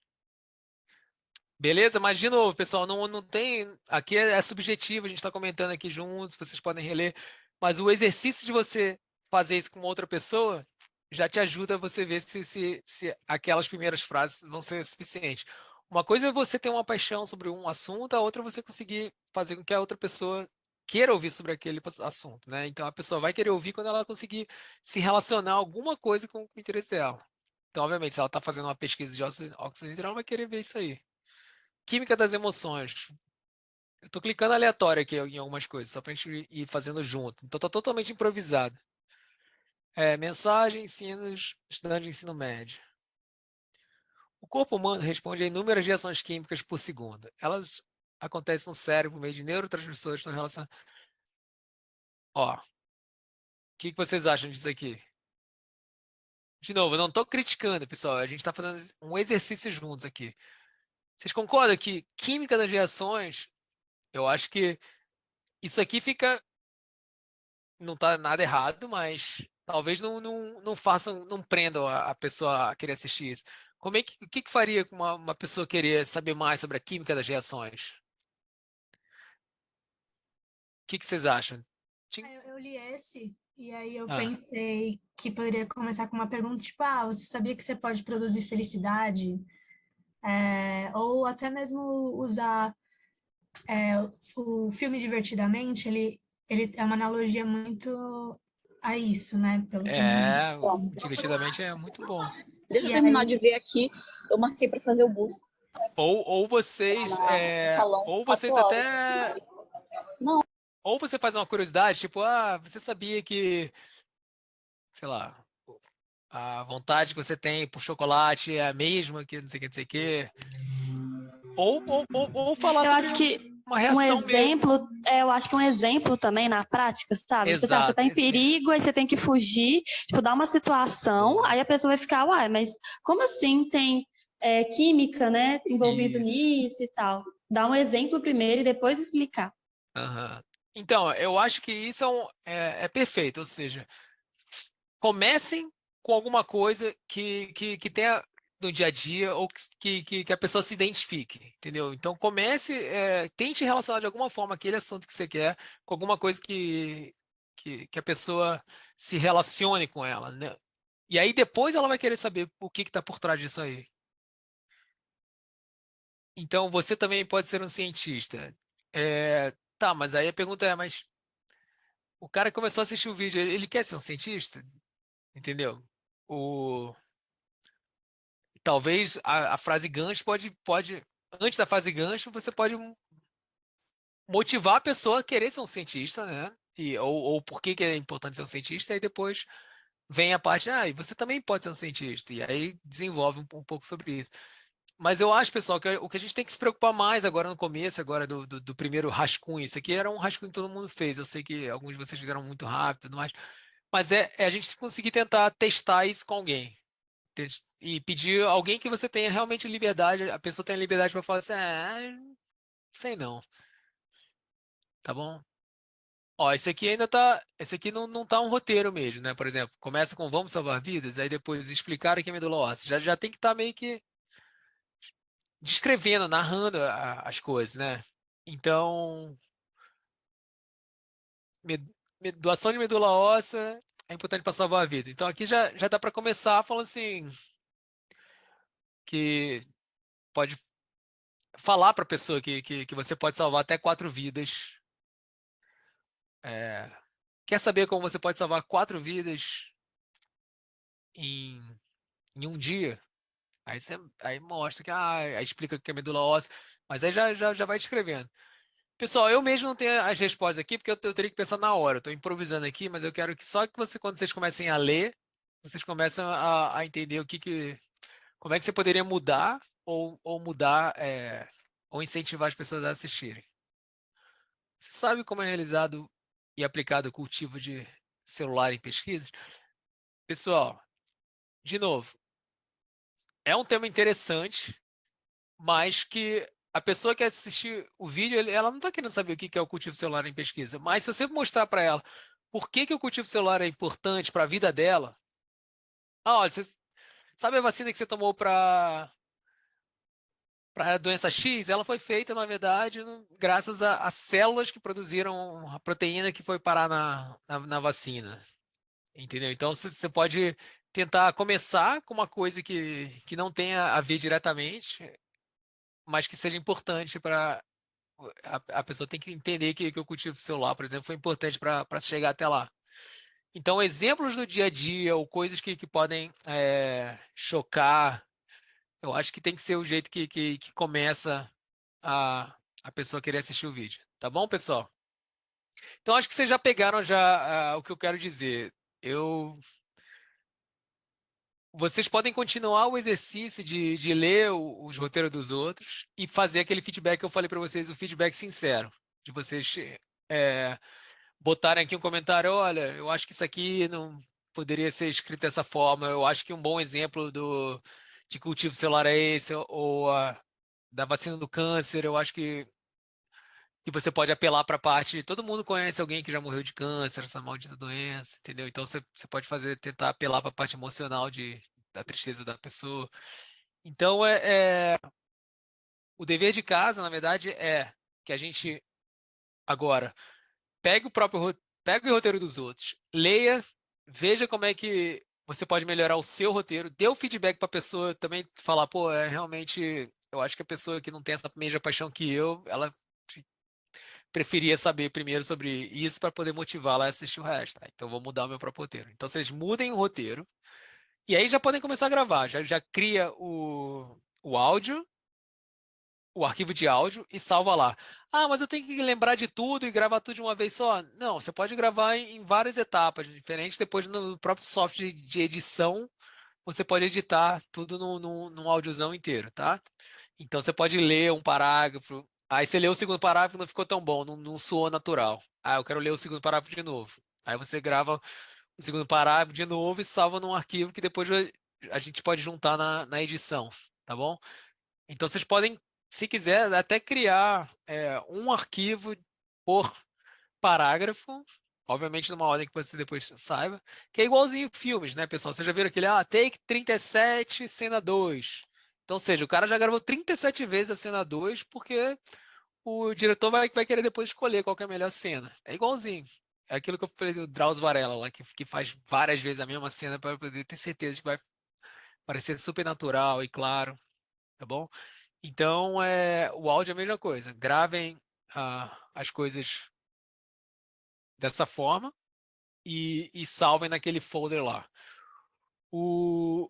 Beleza? Mas, de novo, pessoal, não tem. Aqui é subjetivo, a gente está comentando aqui juntos, vocês podem reler. Mas o exercício de você fazer isso com outra pessoa já te ajuda a você ver se aquelas primeiras frases vão ser suficientes. Uma coisa é você ter uma paixão sobre um assunto, a outra é você conseguir fazer com que a outra pessoa queira ouvir sobre aquele assunto, né? Então a pessoa vai querer ouvir quando ela conseguir se relacionar alguma coisa com o interesse dela. Então, obviamente, se ela está fazendo uma pesquisa de óxido nítrico, ela vai querer ver isso aí. Química das emoções. Eu tô clicando aleatório aqui em algumas coisas, só pra gente ir fazendo junto. Então tá totalmente improvisado. Mensagem, ensinos, estudante de ensino médio. O corpo humano responde a inúmeras reações químicas por segundo. Elas acontecem no cérebro por meio de neurotransmissores que estão relacionados. Ó, o que vocês acham disso aqui? De novo, eu não estou criticando, pessoal. A gente está fazendo um exercício juntos aqui. Vocês concordam que química das reações, eu acho que isso aqui não está nada errado, mas talvez não façam, não prendam a pessoa a querer assistir isso. O que faria com uma pessoa querer saber mais sobre a química das reações? O que vocês acham? Eu li esse e aí eu pensei que poderia começar com uma pergunta tipo, você sabia que você pode produzir felicidade? Ou até mesmo usar o filme Divertidamente, ele é uma analogia muito a isso, né? Pelo que eu me Divertidamente é muito bom. Deixa eu terminar de ver aqui. Eu marquei para fazer o bus. Ou vocês, ou vocês até... Não. Ou você faz uma curiosidade, tipo, você sabia que, sei lá, a vontade que você tem por chocolate é a mesma que não sei o que, não sei o que. Ou falar Eu sobre acho que uma reação exemplo, eu acho que um exemplo também na prática, sabe? Tipo, Exato, você tá em perigo, aí você tem que fugir, tipo, dar uma situação, aí a pessoa vai ficar, uai, mas como assim tem química, né, envolvido nisso e tal? Dar um exemplo primeiro e depois explicar. Então, eu acho que isso é perfeito, ou seja, comecem com alguma coisa que tenha no dia a dia ou que a pessoa se identifique, entendeu? Então comece, tente relacionar de alguma forma aquele assunto que você quer com alguma coisa que a pessoa se relacione com ela, né? E aí depois ela vai querer saber o que está por trás disso aí. Então você também pode ser um cientista. Tá, mas aí a pergunta é, mas o cara que começou a assistir o vídeo, ele quer ser um cientista? Entendeu? Talvez a frase gancho pode, antes da frase gancho, você pode motivar a pessoa a querer ser um cientista, né? Ou por que é importante ser um cientista, e depois vem a parte, e você também pode ser um cientista, e aí desenvolve um pouco sobre isso. Mas eu acho, pessoal, que o que a gente tem que se preocupar mais agora no começo, agora do primeiro rascunho, isso aqui era um rascunho que todo mundo fez, eu sei que alguns de vocês fizeram muito rápido e tudo mais, mas é a gente conseguir tentar testar isso com alguém. E pedir alguém que você tenha realmente liberdade, a pessoa tenha liberdade para falar assim, sei não. Tá bom? Ó, esse aqui esse aqui não tá um roteiro mesmo, né? Por exemplo, começa com vamos salvar vidas, aí depois explicar o que é medula óssea. Já tem que estar meio que descrevendo, narrando as coisas, né? Então, doação de medula óssea é importante para salvar a vida. Então aqui já dá para começar falando assim, que pode falar para a pessoa que você pode salvar até 4 vidas. Quer saber como você pode salvar 4 vidas em um dia? Aí mostra que, aí explica o que é medula óssea, mas aí já vai descrevendo. Pessoal, eu mesmo não tenho as respostas aqui, porque eu teria que pensar na hora. Eu estou improvisando aqui, mas eu quero que só que quando vocês comecem a ler, vocês começam a entender como é que você poderia mudar ou mudar, ou incentivar as pessoas a assistirem. Você sabe como é realizado e aplicado o cultivo de celular em pesquisas? Pessoal, de novo, é um tema interessante, mas que a pessoa que assistir o vídeo, ela não está querendo saber o que é o cultivo celular em pesquisa. Mas se você mostrar para ela por que o cultivo celular é importante para a vida dela, olha, você sabe a vacina que você tomou para a doença X? Ela foi feita, na verdade, graças a células que produziram a proteína que foi parar na vacina. Entendeu? Então, você pode tentar começar com uma coisa que não tenha a ver diretamente, mas que seja importante para... A pessoa tem que entender que o cultivo celular, por exemplo, foi importante para chegar até lá. Então, exemplos do dia a dia ou coisas que podem chocar, eu acho que tem que ser o jeito que começa a pessoa querer assistir o vídeo. Tá bom, pessoal? Então, acho que vocês já pegaram o que eu quero dizer. Vocês podem continuar o exercício de ler os roteiros dos outros e fazer aquele feedback que eu falei para vocês, o feedback sincero, de vocês botarem aqui um comentário, olha, eu acho que isso aqui não poderia ser escrito dessa forma, eu acho que um bom exemplo de cultivo celular é esse, ou da vacina do câncer, eu acho que você pode apelar para a parte, todo mundo conhece alguém que já morreu de câncer, essa maldita doença, entendeu? Então você pode tentar apelar para a parte emocional da tristeza da pessoa. Então o dever de casa, na verdade, é que a gente agora pegue o roteiro dos outros, leia, veja como é que você pode melhorar o seu roteiro, dê o feedback para a pessoa também falar, pô, realmente, eu acho que a pessoa que não tem essa mesma paixão que eu, ela preferia saber primeiro sobre isso para poder motivá-la a assistir o resto. Tá? Então, vou mudar o meu próprio roteiro. Então, vocês mudem o roteiro. E aí já podem começar a gravar. Já cria o áudio, o arquivo de áudio e salva lá. Ah, mas eu tenho que lembrar de tudo e gravar tudo de uma vez só? Não, você pode gravar em várias etapas diferentes. Depois, no próprio software de edição, você pode editar tudo num audiozão inteiro, tá? Então, você pode ler um parágrafo. Aí você lê o segundo parágrafo, não ficou tão bom, não soou natural. Ah, eu quero ler o segundo parágrafo de novo. Aí você grava o segundo parágrafo de novo e salva num arquivo que depois a gente pode juntar na edição, tá bom? Então, vocês podem, se quiser, até criar um arquivo por parágrafo, obviamente numa ordem que você depois saiba, que é igualzinho filmes, né, pessoal? Vocês já viram aquele, take 37, cena 2. Então, ou seja, o cara já gravou 37 vezes a cena 2, porque o diretor vai querer depois escolher qual que é a melhor cena. É igualzinho. É aquilo que eu falei do Drauzio Varela lá, que faz várias vezes a mesma cena para poder ter certeza de que vai parecer super natural e claro, tá bom? Então, o áudio é a mesma coisa. Gravem as coisas dessa forma e salvem naquele folder lá.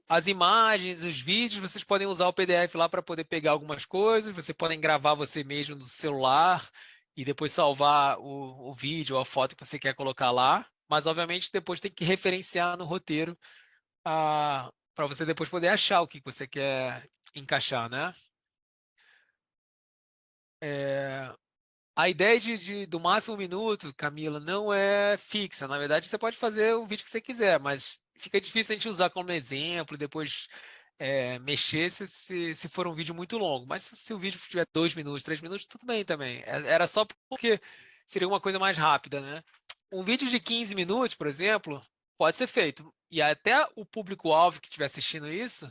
As imagens, os vídeos, vocês podem usar o PDF lá para poder pegar algumas coisas, vocês podem gravar você mesmo no celular e depois salvar o vídeo ou a foto que você quer colocar lá, mas obviamente depois tem que referenciar no roteiro para você depois poder achar o que você quer encaixar, né? A ideia do máximo 1 minuto, Camila, não é fixa. Na verdade, você pode fazer o vídeo que você quiser, mas fica difícil a gente usar como exemplo, depois mexer se for um vídeo muito longo. Mas se o vídeo tiver 2 minutos, 3 minutos, tudo bem também. Era só porque seria uma coisa mais rápida, né? Um vídeo de 15 minutos, por exemplo, pode ser feito. E até o público-alvo que estiver assistindo isso,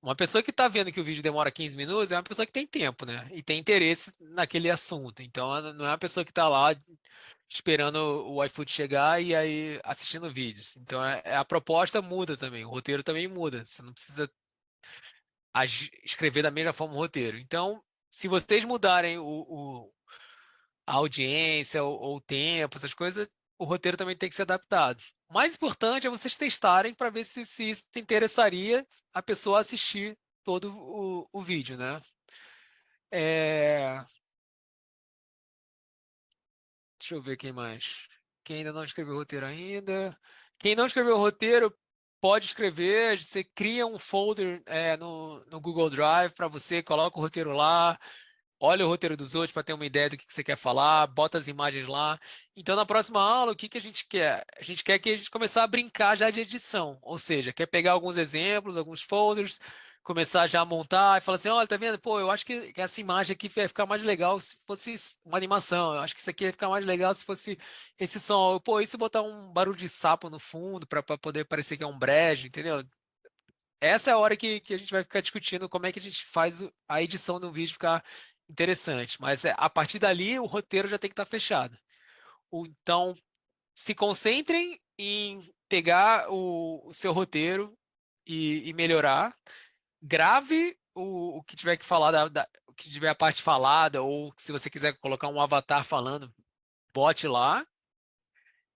uma pessoa que está vendo que o vídeo demora 15 minutos é uma pessoa que tem tempo, né? E tem interesse naquele assunto. Então, não é uma pessoa que está lá esperando o iFood chegar e aí assistindo vídeos. Então, a proposta muda também, o roteiro também muda. Você não precisa escrever da mesma forma o roteiro. Então, se vocês mudarem a audiência ou o tempo, essas coisas, o roteiro também tem que ser adaptado. O mais importante é vocês testarem para ver se isso interessaria a pessoa assistir todo o vídeo, né? Deixa eu ver quem mais. Quem ainda não escreveu o roteiro ainda. Quem não escreveu o roteiro, pode escrever. Você cria um folder no Google Drive para você, coloca o roteiro lá, olha o roteiro dos outros para ter uma ideia do que você quer falar, bota as imagens lá. Então, na próxima aula, o que a gente quer? A gente quer que a gente comece a brincar já de edição, ou seja, quer pegar alguns exemplos, alguns folders, começar já a montar e falar assim, olha, tá vendo? Pô, eu acho que essa imagem aqui vai ficar mais legal se fosse uma animação. Eu acho que isso aqui ia ficar mais legal se fosse esse som. Pô, e se botar um barulho de sapo no fundo para poder parecer que é um brejo, entendeu? Essa é a hora que a gente vai ficar discutindo como é que a gente faz a edição do vídeo ficar interessante. Mas a partir dali, o roteiro já tem que estar fechado. Então, se concentrem em pegar o seu roteiro e melhorar. Grave o que tiver que falar, o que tiver a parte falada, ou se você quiser colocar um avatar falando, bote lá.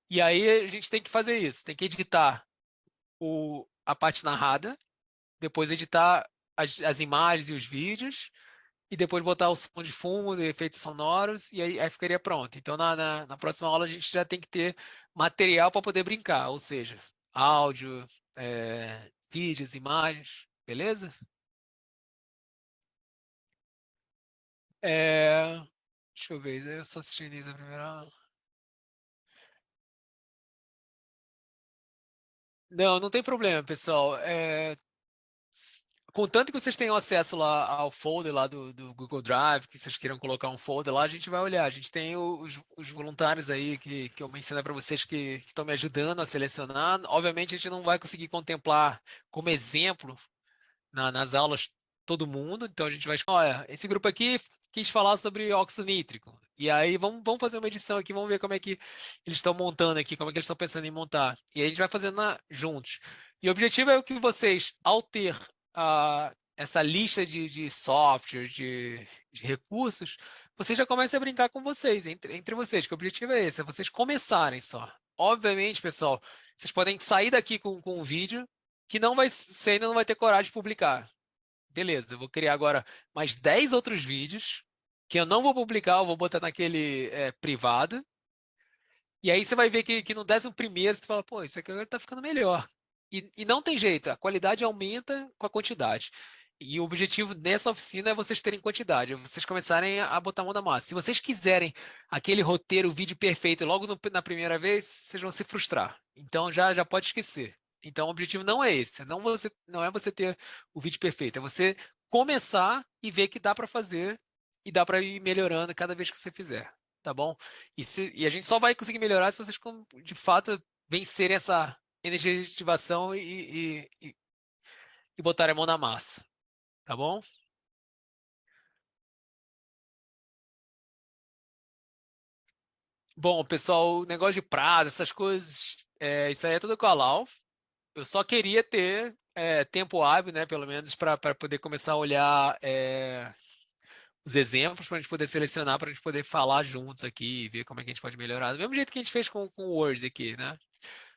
E aí a gente tem que fazer isso. Tem que editar a parte narrada, depois editar as imagens e os vídeos, e depois botar o som de fundo, efeitos sonoros, e aí ficaria pronto. Então, na próxima aula, a gente já tem que ter material para poder brincar, ou seja, áudio, vídeos, imagens, beleza? Deixa eu ver, eu só assisti nisso a primeira aula. Não tem problema, pessoal. Contanto que vocês tenham acesso lá ao folder lá do Google Drive, que vocês queiram colocar um folder lá, a gente vai olhar. A gente tem os voluntários aí que eu mencionei para vocês que estão me ajudando a selecionar. Obviamente, a gente não vai conseguir contemplar como exemplo nas aulas todo mundo. Então, a gente vai... Olha, esse grupo aqui quis falar sobre óxido nítrico. E aí, vamos fazer uma edição aqui, vamos ver como é que eles estão montando aqui, como é que eles estão pensando em montar. E aí, a gente vai fazendo juntos. E o objetivo é que vocês, ao ter essa lista de software, de recursos, vocês já comecem a brincar com vocês, entre vocês, que o objetivo é esse, é vocês começarem só. Obviamente, pessoal, vocês podem sair daqui com um vídeo que você ainda não vai ter coragem de publicar. Beleza, eu vou criar agora mais 10 outros vídeos que eu não vou publicar, eu vou botar naquele privado. E aí você vai ver que no 11º você fala, pô, isso aqui agora tá ficando melhor. E não tem jeito, a qualidade aumenta com a quantidade. E o objetivo nessa oficina é vocês terem quantidade, é vocês começarem a botar a mão na massa. Se vocês quiserem aquele roteiro, o vídeo perfeito logo na primeira vez, vocês vão se frustrar. Então já pode esquecer. Então o objetivo não é esse, não é você ter o vídeo perfeito, é você começar e ver que dá para fazer e dá para ir melhorando cada vez que você fizer, tá bom? E a gente só vai conseguir melhorar se vocês de fato vencerem essa energia de ativação e botarem a mão na massa. Tá bom? Bom, pessoal, o negócio de prazo, essas coisas, isso aí é tudo com a Lau. Eu só queria ter tempo hábil, né, pelo menos, para poder começar a olhar os exemplos, para a gente poder selecionar, para a gente poder falar juntos aqui e ver como é que a gente pode melhorar. Do mesmo jeito que a gente fez com o Words aqui, né?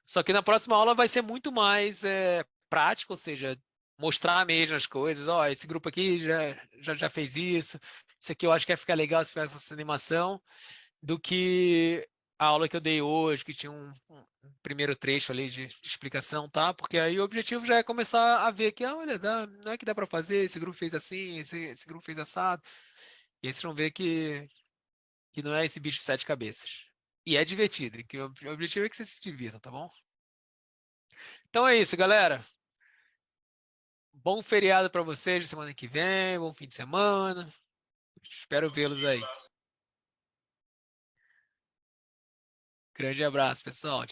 Só que na próxima aula vai ser muito mais prático, ou seja, mostrar mesmo as coisas. Ó, esse grupo aqui já fez isso. Isso aqui eu acho que vai ficar legal se fizer essa animação, do que a aula que eu dei hoje, que tinha um primeiro trecho ali de explicação, tá? Porque aí o objetivo já é começar a ver que, olha, não é que dá para fazer, esse grupo fez assim, esse grupo fez assado. E aí vocês vão ver que não é esse bicho de 7 cabeças. E é divertido, que o objetivo é que vocês se divirtam, tá bom? Então é isso, galera. Bom feriado para vocês de semana que vem, bom fim de semana. Espero vê-los aí. Grande abraço, pessoal.